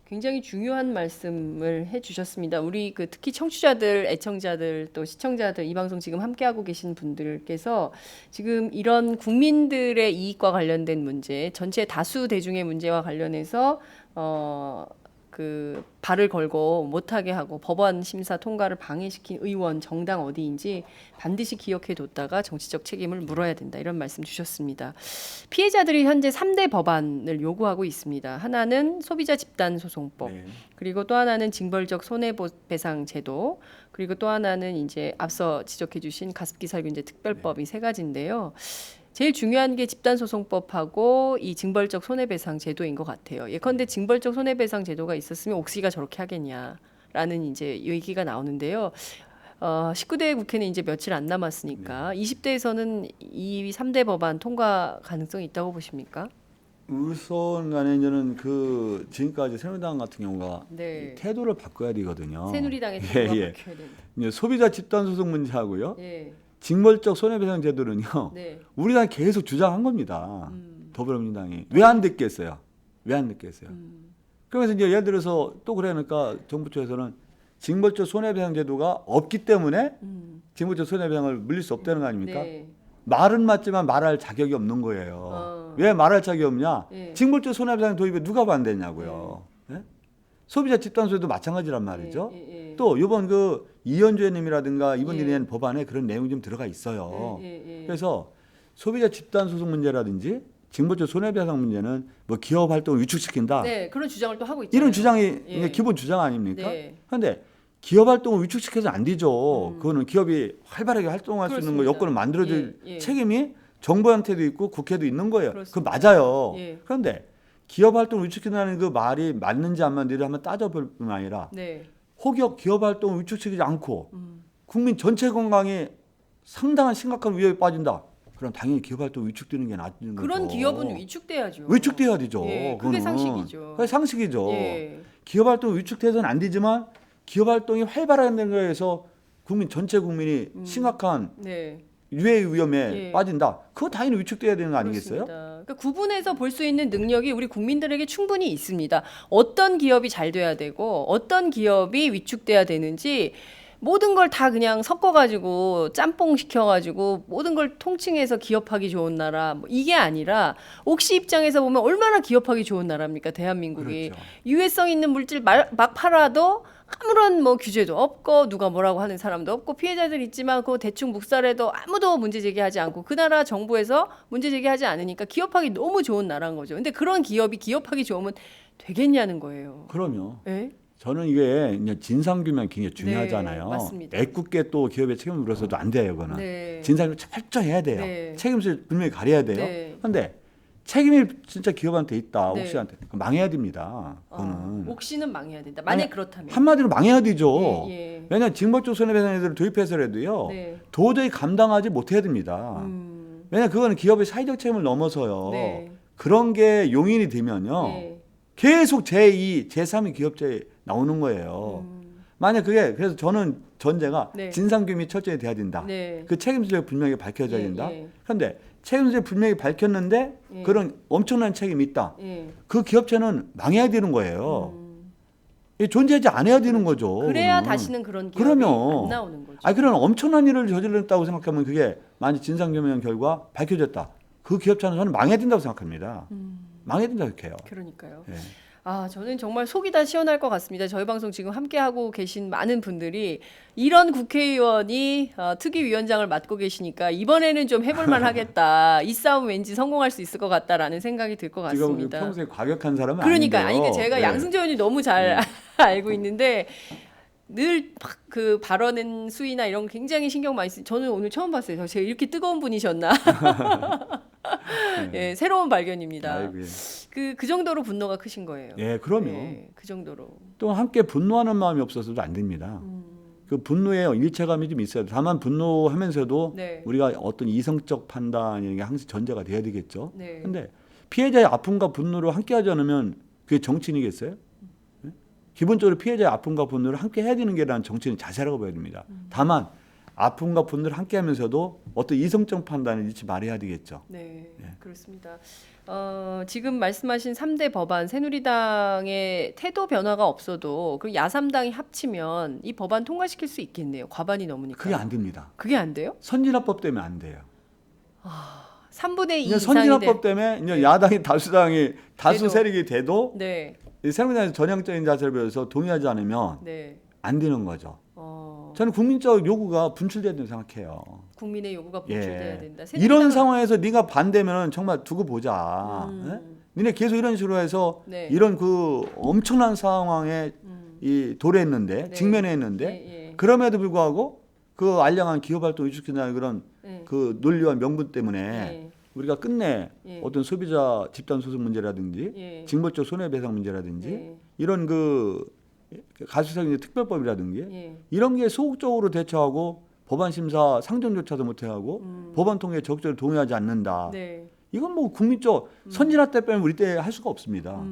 굉장히 중요한 말씀을 해주셨습니다. 우리 그 특히 청취자들, 애청자들 또 시청자들 이 방송 지금 함께하고 계신 분들께서 지금 이런 국민들의 이익과 관련된 문제, 전체 다수 대중의 문제와 관련해서 그 발을 걸고 못하게 하고 법안 심사 통과를 방해시킨 의원, 정당 어디인지 반드시 기억해 뒀다가 정치적 책임을 물어야 된다. 이런 말씀 주셨습니다. 피해자들이 현재 3대 법안을 요구하고 있습니다. 하나는 소비자 집단소송법, 네. 그리고 또 하나는 징벌적 손해배상 제도, 그리고 또 하나는 이제 앞서 지적해 주신 가습기 살균제 특별법 이 세 가지인데요. 제일 중요한 게 집단소송법하고 이 징벌적 손해배상 제도인 것 같아요. 예컨대 징벌적 손해배상 제도가 있었으면 옥시가 저렇게 하겠냐라는 이제 얘기가 나오는데요. 19대 국회는 이제 며칠 안 남았으니까 20대에서는 이 3대 법안 통과 가능성이 있다고 보십니까? 우선 간에 저는 그 지금까지 새누리당 같은 경우가 네. 태도를 바꿔야 되거든요. 새누리당의 태도가 예. 바뀌어야 된다. 이제 소비자 집단 소송 문제하고요. 예. 징벌적 손해배상 제도는요. 네. 우리당이 계속 주장한 겁니다. 더불어민주당이 왜 안 듣겠어요? 왜 안 듣겠어요? 그래서 이제 예를 들어서 또 그러니까 정부 쪽에서는 징벌적 손해배상 제도가 없기 때문에 징벌적 손해배상을 물릴 수 없다는 거 아닙니까? 네. 말은 맞지만 말할 자격이 없는 거예요. 왜 말할 자격이 없냐? 예. 징벌적 손해배상 도입에 누가 반대했냐고요. 예? 소비자 집단소유도 마찬가지란 말이죠. 예. 또 이번 그 이현주님이라든가 이분들이 예. 낸 법안에 그런 내용이 좀 들어가 있어요. 예. 그래서 소비자 집단 소송 문제라든지 징벌적 손해배상 문제는 뭐 기업 활동을 위축시킨다. 네, 그런 주장을 또 하고 있잖아요. 이런 주장이 예. 이제 기본 주장 아닙니까? 네. 그런데 기업 활동을 위축시켜서 안 되죠. 그거는 기업이 활발하게 활동할 수 있는 거 그렇습니다. 여건을 만들어줄 예. 책임이 정부한테도 있고 국회도 있는 거예요. 그거 그렇습니다. 맞아요. 예. 그런데 기업 활동을 위축시킨다는 그 말이 맞는지 안 맞는지를 한번 따져볼 뿐만 아니라 네. 혹여 기업 활동을 위축시키지 않고 국민 전체 건강에 상당한 심각한 위협에 빠진다. 그럼 당연히 기업 활동 위축되는 게 낫는 거죠. 그런 기업은 위축돼야죠. 위축돼야 되죠. 예, 그게 그거는. 상식이죠. 그게 상식이죠. 예. 기업 활동 위축돼서는 안 되지만 기업 활동이 활발한 거에서 국민 전체 국민이 심각한 네. 유해 위험에 예. 빠진다. 그거 당연히 위축돼야 되는 거 아니겠어요? 그렇습니다. 그러니까 구분해서 볼 수 있는 능력이 우리 국민들에게 충분히 있습니다. 어떤 기업이 잘 돼야 되고 어떤 기업이 위축돼야 되는지 모든 걸 다 그냥 섞어가지고 짬뽕 시켜가지고 모든 걸 통칭해서 기업하기 좋은 나라 뭐 이게 아니라 옥시 입장에서 보면 얼마나 기업하기 좋은 나라입니까 대한민국이. 그렇죠. 유해성 있는 물질 막 팔아도 아무런 뭐 규제도 없고 누가 뭐라고 하는 사람도 없고 피해자들 있지만 그거 대충 묵살해도 아무도 문제 제기하지 않고 그 나라 정부에서 문제 제기하지 않으니까 기업하기 너무 좋은 나라인 거죠. 근데 그런 기업이 기업하기 좋으면 되겠냐는 거예요. 그럼요. 예? 저는 이게 이제 진상규명 굉장히 중요하잖아요. 네, 맞습니다. 애꿎게 또 기업의 책임을 물어서도 안 돼요, 그거는. 네. 진상규명 철저해야 돼요. 네. 책임을 분명히 가려야 돼요. 네. 그런데 책임이 진짜 기업한테 있다, 네. 옥시한테 그럼 망해야 됩니다. 그거는 옥시는 망해야 된다. 만약 아니, 그렇다면. 한마디로 망해야 되죠. 예. 왜냐하면 징벌적 손해배상제도를 도입해서라도요. 네. 도저히 감당하지 못해야 됩니다. 왜냐하면 그거는 기업의 사회적 책임을 넘어서요. 네. 그런 게 용인이 되면요. 네. 계속 제2, 제3의 기업자에 나오는 거예요. 만약 그게 그래서 저는 전제가 네. 진상규명이 철저히 돼야 된다. 네. 그 책임질을 분명히 밝혀져야 예, 된다. 예. 그런데 책임질 분명히 밝혔는데 예. 그런 엄청난 책임이 있다. 예. 그 기업체는 망해야 되는 거예요. 이게 존재하지 않아야 되는 거죠. 그래야 그거는. 다시는 그런 기업이 그러면 안 나오는 거죠. 아니 그런 엄청난 일을 저질렀다고 생각하면 그게 만약 진상규명 결과 밝혀졌다. 그 기업체는 저는 망해야 된다고 생각합니다. 망해야 된다고 생각해요. 그러니까요. 예. 아, 저는 정말 속이 다 시원할 것 같습니다. 저희 방송 지금 함께하고 계신 많은 분들이 이런 국회의원이 특위위원장을 맡고 계시니까 이번에는 좀 해볼만 하겠다. 이 싸움 왠지 성공할 수 있을 것 같다라는 생각이 들 것 지금 같습니다. 평소에 과격한 사람은 그러니까 아닌데요. 아니 제가 네. 양승조 의원이 너무 잘 알고 있는데 늘 그 발언은 수위나 이런 거 굉장히 신경 많이 쓰. 저는 오늘 처음 봤어요. 제가 이렇게 뜨거운 분이셨나? 예, 새로운 발견입니다. 아이고, 예. 그 정도로 분노가 크신 거예요. 예, 그럼요. 예, 그 정도로. 또 함께 분노하는 마음이 없어서도 안 됩니다. 그 분노에 일체감이 좀 있어요. 다만 분노하면서도 네. 우리가 어떤 이성적 판단이 게 항상 전제가 돼야 되겠죠. 네. 근데 피해자의 아픔과 분노를 함께 하지 않으면 그게 정치인이겠어요? 예? 기본적으로 피해자의 아픔과 분노를 함께 해야 되는 게 난 정치인의 자세라고 봐야 됩니다. 다만 아픔과 분노를 함께 하면서도 어떤 이성적 판단을 잃지 말아야 되겠죠. 네, 예. 그렇습니다. 지금 말씀하신 3대 법안 새누리당의 태도 변화가 없어도 그리고 야삼당이 합치면 이 법안 통과시킬 수 있겠네요. 과반이 넘으니까. 그게 안 됩니다. 그게 안 돼요? 선진화법 때문에 안 돼요. 3분의 2 이제 이상이 선진화법 때문에 이제 야당이 다수 돼도. 세력이 돼도 네, 이 새누리당에서 전형적인 자세를 보여서 동의하지 않으면 네. 안 되는 거죠. 저는 국민적 요구가 분출돼야 된다고 생각해요. 국민의 요구가 분출돼야 예. 된다. 이런 상황에서 네가 반대면 정말 두고 보자. 예? 니네 계속 이런 식으로 해서 네. 이런 그 엄청난 상황에 이 도래했는데 네. 직면했는데 예, 예. 그럼에도 불구하고 그 알량한 기업 활동 위축된다는 그런 예. 그 논리와 명분 때문에 예. 우리가 끝내 예. 어떤 소비자 집단 소송 문제라든지 예. 징벌적 손해배상 문제라든지 예. 이런 그 가수성 특별법이라든지 예. 이런 게 소극적으로 대처하고 법안 심사 상정조차도 못해하고 법안 통과에 적극적으로 동의하지 않는다. 네. 이건 뭐 국민적 선진화 때 빼면 우리 때 할 수가 없습니다.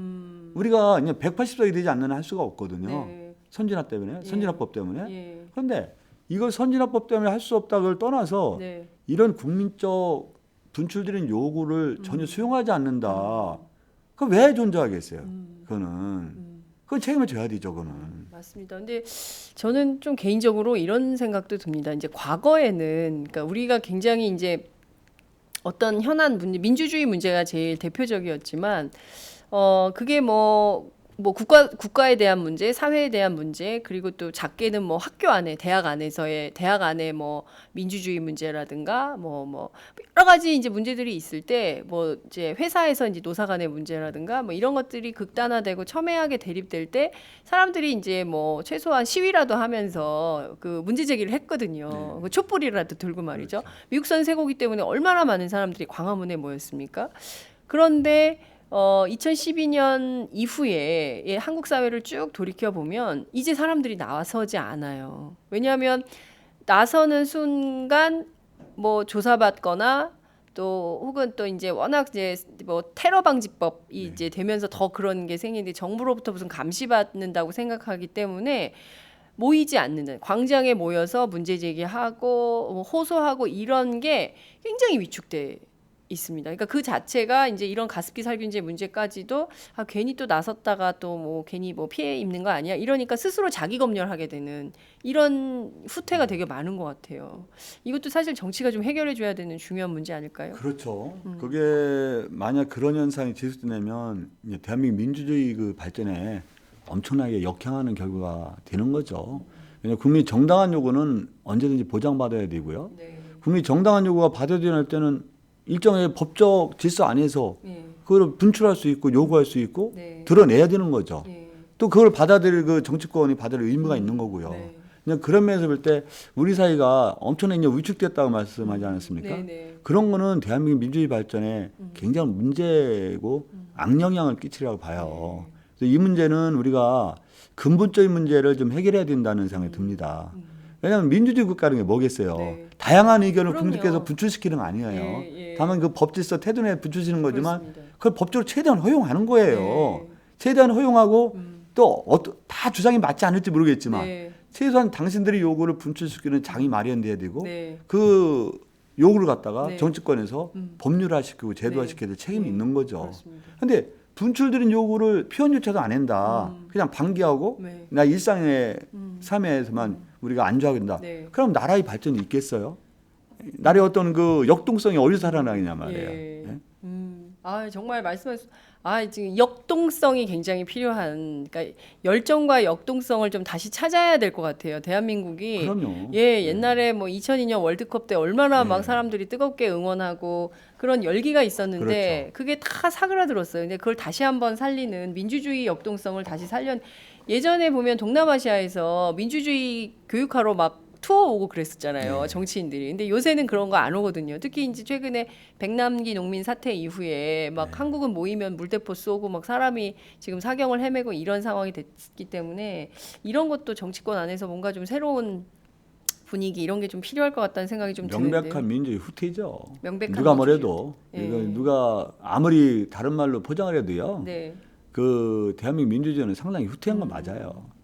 우리가 그냥 180석이 되지 않는 한 할 수가 없거든요. 네. 선진화 때문에, 선진화법 때문에. 예. 그런데 이걸 선진화법 때문에 할 수 없다를 떠나서 네. 이런 국민적 분출되는 요구를 전혀 수용하지 않는다. 그럼 왜 존재하겠어요? 그거는. 그건 책임을 져야 되죠, 그거는. 맞습니다. 근데 저는 좀 개인적으로 이런 생각도 듭니다. 이제 과거에는 그러니까 우리가 굉장히 이제 어떤 현안 문제, 민주주의 문제가 제일 대표적이었지만 그게 뭐 국가에 대한 문제, 사회에 대한 문제, 그리고 또 작게는 뭐 학교 안에, 대학 안에 뭐 민주주의 문제라든가 뭐 여러 가지 이제 문제들이 있을 때 뭐 이제 회사에서 이제 노사 간의 문제라든가 뭐 이런 것들이 극단화되고 첨예하게 대립될 때 사람들이 이제 뭐 최소한 시위라도 하면서 그 문제 제기를 했거든요. 그 촛불이라도 들고 말이죠. 그렇죠. 미국산 쇠고기 때문에 얼마나 많은 사람들이 광화문에 모였습니까? 그런데 2012년 이후에 한국 사회를 쭉 돌이켜 보면 이제 사람들이 나서지 않아요. 왜냐하면 나서는 순간 뭐 조사받거나 또 혹은 또 이제 워낙 이제 뭐 테러 방지법이 이제 되면서 더 그런 게 생기는데 정부로부터 무슨 감시받는다고 생각하기 때문에 모이지 않는 광장에 모여서 문제 제기하고 뭐 호소하고 이런 게 굉장히 위축돼 있습니다. 그러니까 그 자체가 이제 이런 가습기 살균제 문제까지도 괜히 또 나섰다가 또 뭐 괜히 뭐 피해 입는 거 아니야? 이러니까 스스로 자기 검열하게 되는 이런 후퇴가 되게 많은 것 같아요. 이것도 사실 정치가 좀 해결해 줘야 되는 중요한 문제 아닐까요? 그렇죠. 그게 만약 그런 현상이 지속되면 이제 대한민국 민주주의 그 발전에 엄청나게 역행하는 결과가 되는 거죠. 왜냐하면 국민의 정당한 요구는 언제든지 보장받아야 되고요. 네. 국민의 정당한 요구가 받아들여질 때는 일정의 법적 질서 안에서 네. 그걸 분출할 수 있고 요구할 수 있고 네. 드러내야 되는 거죠. 네. 또 그걸 받아들일 그 정치권이 받아들일 의무가 있는 거고요. 네. 그냥 그런 면에서 볼 때 우리 사회가 엄청나게 위축됐다고 말씀하지 않았습니까? 네, 네. 그런 거는 대한민국 민주주의 발전에 굉장히 문제고 악영향을 끼치라고 봐요. 그래서 이 문제는 우리가 근본적인 문제를 좀 해결해야 된다는 생각이 듭니다. 왜냐하면 민주주의 국가라는 게 뭐겠어요. 네. 다양한 의견을 그럼요. 국민들께서 분출시키는 거 아니에요. 예, 예. 다만 그 법질서 태도에 분출시키는 거지만 그렇습니다. 그걸 법적으로 최대한 허용하는 거예요. 네. 최대한 허용하고 또 다 주장이 맞지 않을지 모르겠지만 네. 최소한 당신들의 요구를 분출시키는 장이 마련돼야 되고 네. 그 요구를 갖다가 네. 정치권에서 법률화시키고 제도화시켜야 될 책임이 있는 거죠. 그렇습니다. 근데 분출드린 요구를 표현조차도 안 한다. 그냥 방기하고 네. 나 일상의 삶에서만 우리가 안주하게 된다. 네. 그럼 나라의 발전이 있겠어요? 나라의 어떤 그 역동성이 어디서 살아나느냐 말이에요. 예. 네? 정말 말씀하신 지금 역동성이 굉장히 필요한 그러니까 열정과 역동성을 좀 다시 찾아야 될 것 같아요. 대한민국이 그럼요. 옛날에 뭐 2002년 월드컵 때 얼마나 네. 막 사람들이 뜨겁게 응원하고 그런 열기가 있었는데 그렇죠. 그게 다 사그라들었어요. 근데 그걸 다시 한번 살리는 민주주의 역동성을 다시 예전에 보면 동남아시아에서 민주주의 교육하러 막 투어 오고 그랬었잖아요. 네. 정치인들이. 근데 요새는 그런 거 안 오거든요. 특히 이제 최근에 백남기 농민 사태 이후에 막 네. 한국은 모이면 물대포 쏘고 막 사람이 지금 사경을 헤매고 이런 상황이 됐기 때문에 이런 것도 정치권 안에서 뭔가 좀 새로운 분위기 이런 게 좀 필요할 것 같다는 생각이 좀 드는데요. 명백한 민주주의 후퇴죠. 명백한 누가 민주주의 뭐래도 후퇴. 이거 예. 누가 아무리 다른 말로 포장을 해도요. 네. 그 대한민국 민주주의는 상당히 후퇴한 건 맞아요.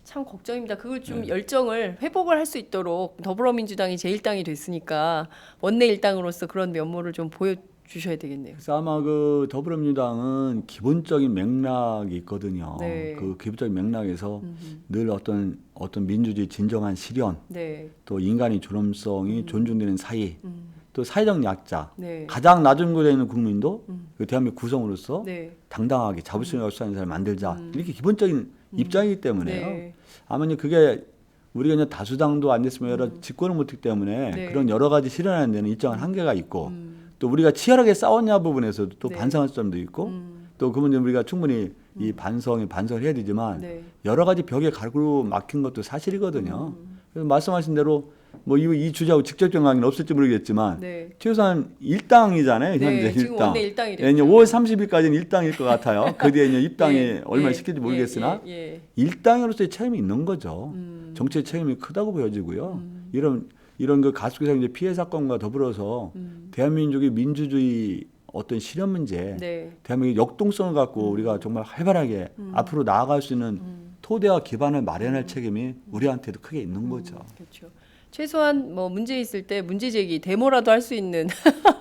참 걱정입니다. 그걸 네. 좀 열정을 회복을 할 수 있도록 더불어민주당이 제1당이 됐으니까 원내 일당으로서 그런 면모를 좀 보여주셔야 되겠네요. 그래서 아마 그 더불어민주당은 기본적인 맥락이 있거든요. 네. 그 기본적인 맥락에서 늘 어떤 민주주의 진정한 실현, 네. 또 인간의 존엄성이 존중되는 사회, 또 사회적 약자, 네. 가장 낮은 곳에 있는 국민도 그 대한민국 구성으로서 네. 당당하게 자부심을 가질 수 있는 사람을 만들자. 이렇게 기본적인 입장이기 때문에요. 네. 아마 이제 그게 우리가 이제 다수당도 안 됐으면 여러 집권을 못했기 때문에 네. 그런 여러 가지 실현하는 데는 일정한 한계가 있고 또 우리가 치열하게 싸웠냐 부분에서도 또 네. 반성할 점도 있고 또 그 문제 우리가 충분히 이 반성을 해야 되지만 네. 여러 가지 벽에 가로 막힌 것도 사실이거든요. 그래서 말씀하신 대로 뭐 이 주제하고 직접적 관계는 없을지 모르겠지만 네. 최소한 일당이잖아요. 네, 현재 지금 일당. 원내 일당이 예, 이제 됐죠. 5월 30일까지는 일당일 것 같아요. 그 뒤에 이제 입당이 예, 얼마나 예, 시킬지 모르겠으나 예. 일당으로서의 책임이 있는 거죠. 정치의 책임이 크다고 보여지고요. 이런 그 가습기 살균제 피해 사건과 더불어서 대한민국의 민주주의 어떤 실현 문제, 네. 대한민국의 역동성을 갖고 우리가 정말 활발하게 앞으로 나아갈 수 있는 토대와 기반을 마련할 책임이 우리한테도 크게 있는 거죠. 그렇죠. 최소한 뭐 문제 있을 때 문제 제기 데모라도 할 수 있는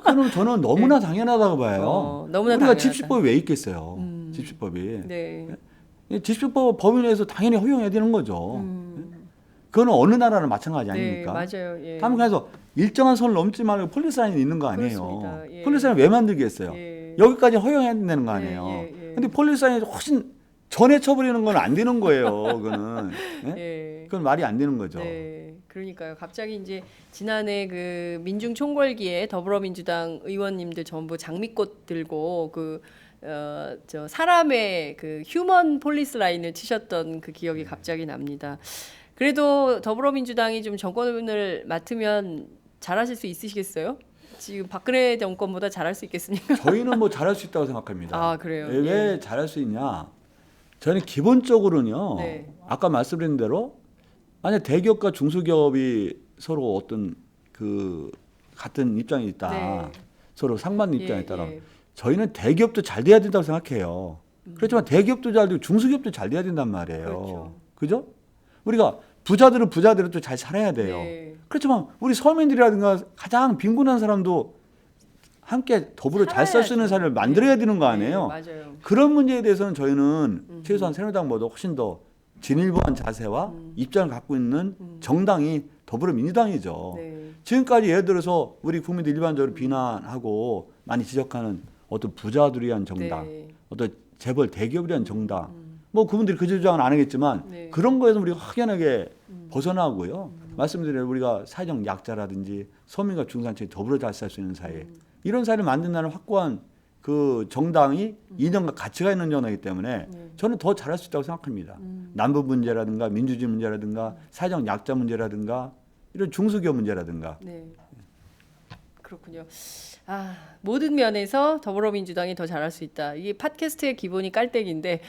그럼 저는 너무나 당연하다고 봐요. 너무나 우리가 당연하다. 집시법이 왜 있겠어요? 집시법이. 네. 집시법 법원에서 당연히 허용해야 되는 거죠. 그거는 어느 나라나 마찬가지 네, 아닙니까? 맞아요. 예. 다만 그래서 일정한 선을 넘지 말고 폴리스라인이 있는 거 아니에요. 그렇습니다. 예. 폴리스라인 왜 만들겠어요? 예. 여기까지 허용해야 된다는 거 예, 아니에요. 예, 예. 근데 폴리스라인이 훨씬 전에 쳐버리는 건 안 되는 거예요. 그거는. 예? 예. 그건 말이 안 되는 거죠. 네, 그러니까요. 갑자기 이제 지난해 그 민중 총궐기에 더불어민주당 의원님들 전부 장미꽃 들고 저 사람의 그 휴먼 폴리스 라인을 치셨던 그 기억이 갑자기 납니다. 그래도 더불어민주당이 좀 정권을 맡으면 잘하실 수 있으시겠어요? 지금 박근혜 정권보다 잘할 수 있겠습니까? 저희는 뭐 잘할 수 있다고 생각합니다. 아, 그래요? 왜 잘할 수 있냐? 저는 기본적으로는요. 네. 아까 말씀드린 대로 만약 대기업과 중소기업이 서로 어떤 그 같은 입장이 있다. 네. 서로 상반된 예, 입장에 따라 예. 저희는 대기업도 잘 돼야 된다고 생각해요. 그렇지만 대기업도 잘 되고 중소기업도 잘 돼야 된단 말이에요. 그렇죠. 그죠? 우리가 부자들은 부자대로 또 잘 살아야 돼요. 네. 그렇지만 우리 서민들이라든가 가장 빈곤한 사람도 함께 더불어 잘 살 수 있는 살아야죠. 사회를 만들어야 되는 거 네, 아니에요. 맞아요. 그런 문제에 대해서는 저희는 최소한 새누리당보다 훨씬 더 진일보한 자세와 입장을 갖고 있는 정당이 더불어민주당이죠. 네. 지금까지 예를 들어서 우리 국민들 일반적으로 비난하고 많이 지적하는 어떤 부자들이 위한 정당, 네. 어떤 재벌 대기업을 위한 정당, 뭐 그분들이 그 주장은 안 하겠지만 네. 그런 거에서 우리가 확연하게 벗어나고요. 말씀드린 우리가 사회적 약자라든지 서민과 중산층이 더불어 잘 살 수 있는 사회, 이런 사회를 만든다는 확고한 그 정당이 이념과 가치가 있는 정당이기 때문에 저는 더 잘할 수 있다고 생각합니다. 남북 문제라든가 민주주의 문제라든가 사회적 약자 문제라든가 이런 중소기업 문제라든가. 네. 그렇군요. 아, 모든 면에서 더불어민주당이 더 잘할 수 있다. 이게 팟캐스트의 기본이 깔때기인데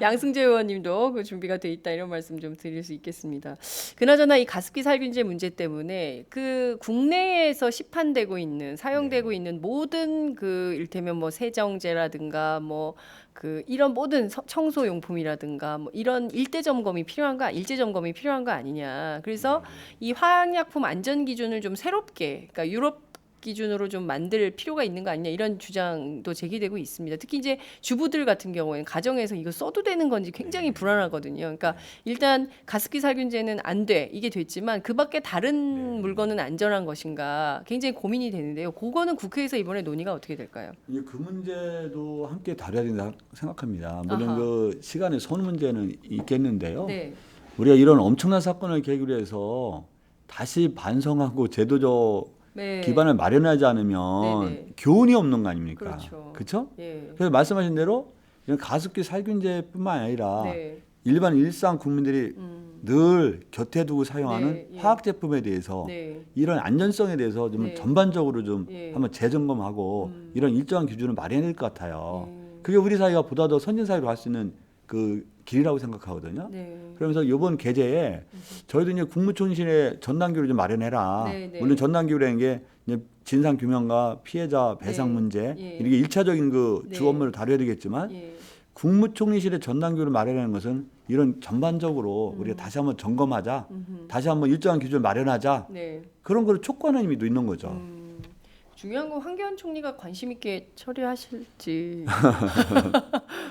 양승재 의원님도 그 준비가 돼 있다 이런 말씀 좀 드릴 수 있겠습니다. 그나저나 이 가습기 살균제 문제 때문에 그 국내에서 시판되고 있는 사용되고 있는 모든 그 일테면 뭐 세정제라든가 뭐 그 이런 모든 청소 용품이라든가 뭐 이런 일제 점검이 필요한 거 아니냐. 그래서 이 화학약품 안전 기준을 좀 새롭게, 그러니까 유럽 기준으로 좀 만들 필요가 있는 거 아니냐 이런 주장도 제기되고 있습니다. 특히 이제 주부들 같은 경우에는 가정에서 이거 써도 되는 건지 굉장히 불안하거든요. 그러니까 일단 가습기 살균제는 안 돼. 이게 됐지만 그 밖에 다른 물건은 안전한 것인가 굉장히 고민이 되는데요. 그거는 국회에서 이번에 논의가 어떻게 될까요? 이제 그 문제도 함께 다뤄야 된다 생각합니다. 물론 아하. 그 시간의 손 문제는 있겠는데요. 네. 우리가 이런 엄청난 사건을 계기로 해서 다시 반성하고 제도적 네. 기반을 마련하지 않으면 네네. 교훈이 없는 거 아닙니까? 그렇죠. 그렇죠? 예. 그래서 말씀하신 대로 이런 가습기 살균제뿐만 아니라 네. 일반 일상 국민들이 늘 곁에 두고 사용하는 네, 예. 화학 제품에 대해서 네. 이런 안전성에 대해서 좀 네. 전반적으로 좀 예. 한번 재점검하고 이런 일정한 기준을 마련해야 될 것 같아요. 예. 그게 우리 사회가 보다 더 선진 사회로 갈 수 있는 그 길이라고 생각하거든요. 네. 그러면서 이번 개제에 저희도 이제 국무총실에 전당규를 좀 마련해라. 네, 네. 물론 전당규라는 게 이제 진상 규명과 피해자 배상 네. 문제 예. 이렇게 일차적인 그 네. 주 업무를 다뤄야 되겠지만 예. 국무총리실의 전당규를 마련하는 것은 이런 전반적으로 우리가 다시 한번 점검하자, 다시 한번 일정한 기준을 마련하자 네. 그런 걸 촉구하는 의미도 있는 거죠. 중요한 건 황교안 총리가 관심 있게 처리하실지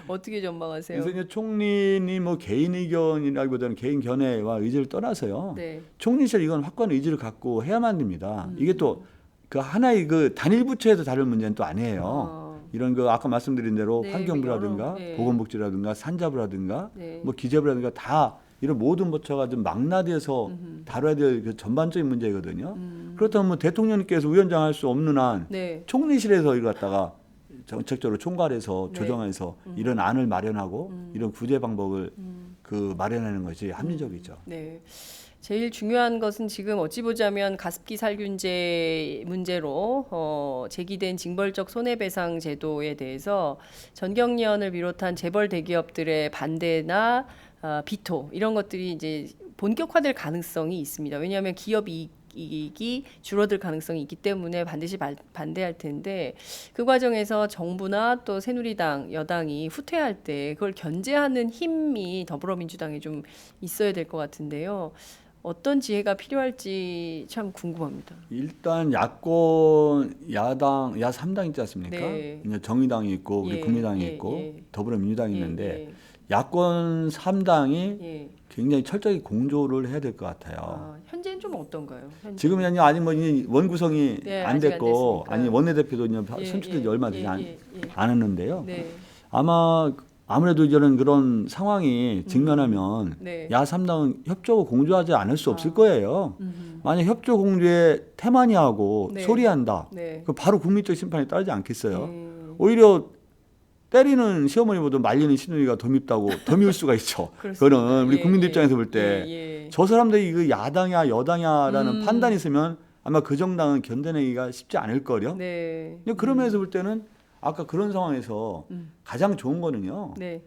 어떻게 전망하세요? 그래서 이제 총리니 뭐 개인 의견이라기보다는 개인 견해와 의지를 떠나서요. 네. 총리실 이건 확고한 의지를 갖고 해야만 됩니다. 이게 또 그 하나의 그 단일 부처에서 다룰 문제는 또 아니에요. 이런 그 아까 말씀드린 대로 네, 환경부라든가 그 여러, 네. 보건복지라든가 산자부라든가 네. 뭐 기재부라든가 다 이런 모든 부처가 좀 망라돼서 다뤄야 될 그 전반적인 문제거든요. 그렇다면 뭐 대통령님께서 위원장 할 수 없는 한 네. 총리실에서 이걸 갖다가 정책적으로 총괄해서 네. 조정해서 이런 안을 마련하고 이런 구제 방법을 그 마련하는 것이 합리적이죠. 네. 제일 중요한 것은 지금 어찌 보자면 가습기 살균제 문제로 제기된 징벌적 손해배상 제도에 대해서 전경련을 비롯한 재벌 대기업들의 반대나 비토 이런 것들이 이제 본격화될 가능성이 있습니다. 왜냐하면 기업 이익이 줄어들 가능성이 있기 때문에 반드시 반대할 텐데 그 과정에서 정부나 또 새누리당 여당이 후퇴할 때 그걸 견제하는 힘이 더불어민주당에 좀 있어야 될 것 같은데요. 어떤 지혜가 필요할지 참 궁금합니다. 일단 야권 야당 야 3당 있지 않습니까? 네. 이제 정의당이 있고 우리 예, 국민당이 예, 있고 예. 더불어민주당이 예, 있는데 야권 3당이 예. 굉장히 철저히 공조를 해야 될 것 같아요. 아, 현재는 좀 어떤가요? 현재? 지금은 아직 뭐 원구성이 네, 안 아직 안 됐고 됐으니까. 아니 원내대표도 예, 선출된 지 예, 얼마 되지 예, 예. 않았는데요. 네. 아무래도 이제는 그런 상황이 직면하면 네. 야 3당은 협조 공조하지 않을 수 없을 아. 거예요. 만약 협조 공조에 태만이하고 네. 소리한다. 네. 그 바로 국민적 심판이 따르지 않겠어요. 오히려 때리는 시어머니보다 말리는 시누이가 더 밉다고 더 미울 수가 있죠. 그렇습니다. 그거는 우리 예, 국민들 예, 입장에서 볼 때 예, 예. 저 사람들이 그 야당이야 여당이야라는 음. 판단이 있으면 아마 그 정당은 견뎌내기가 쉽지 않을 거요. 네. 근데 그런 면에서 볼 때는 아까 그런 상황에서 가장 좋은 거는요. 네.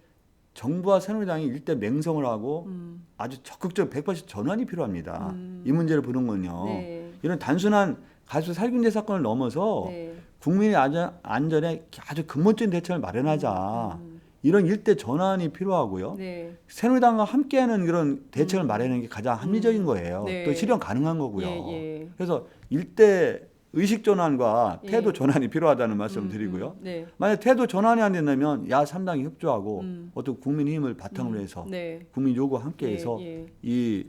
정부와 새누리당이 일대 맹성을 하고 음. 아주 적극적 180 전환이 필요합니다. 이 문제를 보는 건요. 네. 이런 단순한 가수 살균제 사건을 넘어서 네. 국민의 안전에 아주 근본적인 대책을 마련하자. 이런 일대 전환이 필요하고요. 네. 새누리당과 함께하는 그런 대책을 마련하는 게 가장 합리적인 거예요. 네. 또 실현 가능한 거고요. 예, 예. 그래서 일대 의식 전환과 예. 태도 전환이 필요하다는 말씀을 드리고요. 네. 만약 태도 전환이 안 된다면 야 3당이 협조하고 어떤 국민힘을 바탕으로 해서 네. 국민 요구와 함께해서 예, 예. 이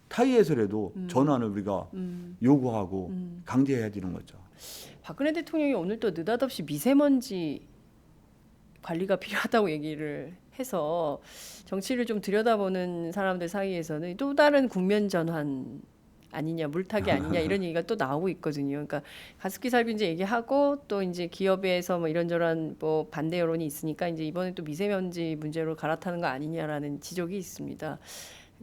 타의에서라도 전환을 우리가 요구하고 강제해야 되는 거죠. 박근혜 대통령이 오늘 또 느닷없이 미세먼지 관리가 필요하다고 얘기를 해서 정치를 좀 들여다보는 사람들 사이에서는 또 다른 국면 전환 아니냐, 물타기 아니냐 이런 얘기가 또 나오고 있거든요. 그러니까 가습기 살균제 얘기하고 또 이제 기업에서 뭐 이런저런 뭐 반대 여론이 있으니까 이제 이번에 또 미세먼지 문제로 갈아타는 거 아니냐라는 지적이 있습니다.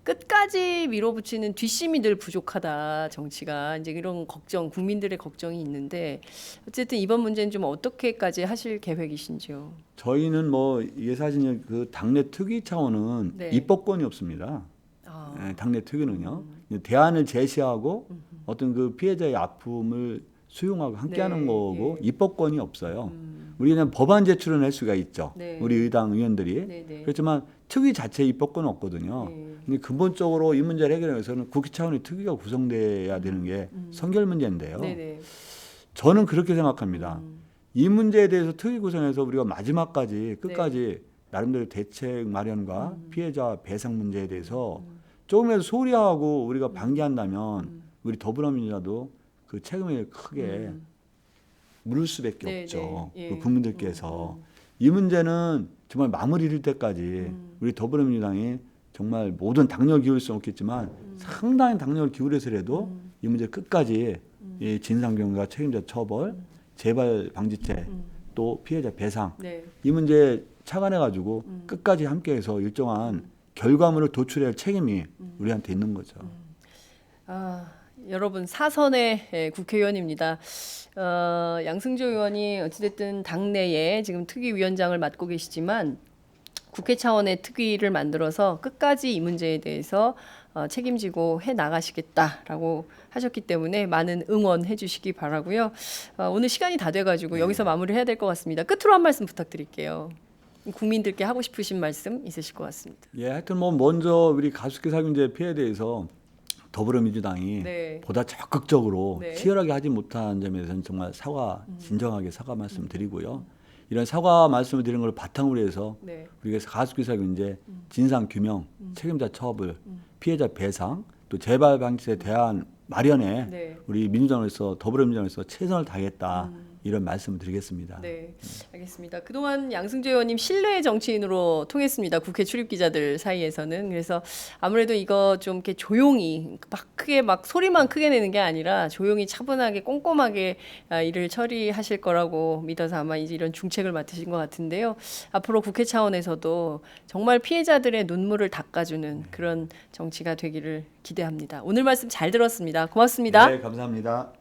끝까지 밀어붙이는 뒷심이 늘 부족하다 정치가 이제 이런 걱정 국민들의 걱정이 있는데 어쨌든 이번 문제는 좀 어떻게까지 하실 계획이신지요? 저희는 뭐 이게 사실 그 당내 특위 차원은 네. 입법권이 없습니다. 아, 당내 특위는요. 대안을 제시하고 어떤 그 피해자의 아픔을 수용하고 함께하는 네, 거고 예. 입법권이 없어요. 우리 그냥 법안 제출은 할 수가 있죠. 네. 우리 의당 의원들이. 네, 네. 그렇지만 특위 자체 입법권은 없거든요. 네. 근데 근본적으로 이 문제를 해결하기 위해서는 국회 차원의 특위가 구성돼야 되는 게 선결 문제인데요. 네네. 저는 그렇게 생각합니다. 이 문제에 대해서 특위 구성해서 우리가 마지막까지 끝까지 나름대로 대책 마련과 피해자 배상 문제에 대해서 조금이라도 소리하고 우리가 방기한다면 우리 더불어민주당도 그 책임을 크게 물을 수밖에 네, 없죠. 네. 예. 그 국민들께서 이 문제는 정말 마무리 이를 때까지 우리 더불어민주당이 정말 모든 당력을 기울일 수는 없겠지만 상당히 당력을 기울여서라도 이 문제 끝까지 이 진상규명과 책임자 처벌, 재발 방지책, 또 피해자 배상 네. 이 문제에 착안해 가지고 끝까지 함께해서 일정한 결과물을 도출해야 할 책임이 우리한테 있는 거죠. 아, 여러분 사선의 국회의원입니다. 양승조 의원이 어찌됐든 당내에 지금 특위위원장을 맡고 계시지만 국회 차원의 특위를 만들어서 끝까지 이 문제에 대해서 책임지고 해 나가시겠다라고 하셨기 때문에 많은 응원해 주시기 바라고요. 오늘 시간이 다 돼가지고 여기서 마무리해야 될 것 같습니다. 끝으로 한 말씀 부탁드릴게요. 국민들께 하고 싶으신 말씀 있으실 것 같습니다. 예, 하여튼 뭐 먼저 우리 가습기 살균제 피해에 대해서 더불어민주당이 네. 보다 적극적으로 네. 치열하게 하지 못한 점에 대해서는 정말 진정하게 사과 말씀드리고요. 이런 사과 말씀을 드리는 걸 바탕으로 해서 네. 우리가 가습기 살균제 진상 규명, 책임자 처벌, 피해자 배상, 또 재발 방지에 대한 마련에 네. 우리 민주당으로서 더불어민주당으로서 최선을 다하겠다 이런 말씀을 드리겠습니다. 네, 알겠습니다. 그동안 양승조 의원님 신뢰의 정치인으로 통했습니다. 국회 출입 기자들 사이에서는. 그래서 아무래도 이거 좀 이렇게 조용히 막 크게 막 소리만 크게 내는 게 아니라 조용히 차분하게 꼼꼼하게 일을 처리하실 거라고 믿어서 아마 이제 이런 중책을 맡으신 것 같은데요. 앞으로 국회 차원에서도 정말 피해자들의 눈물을 닦아주는 그런 정치가 되기를 기대합니다. 오늘 말씀 잘 들었습니다. 고맙습니다. 네, 감사합니다.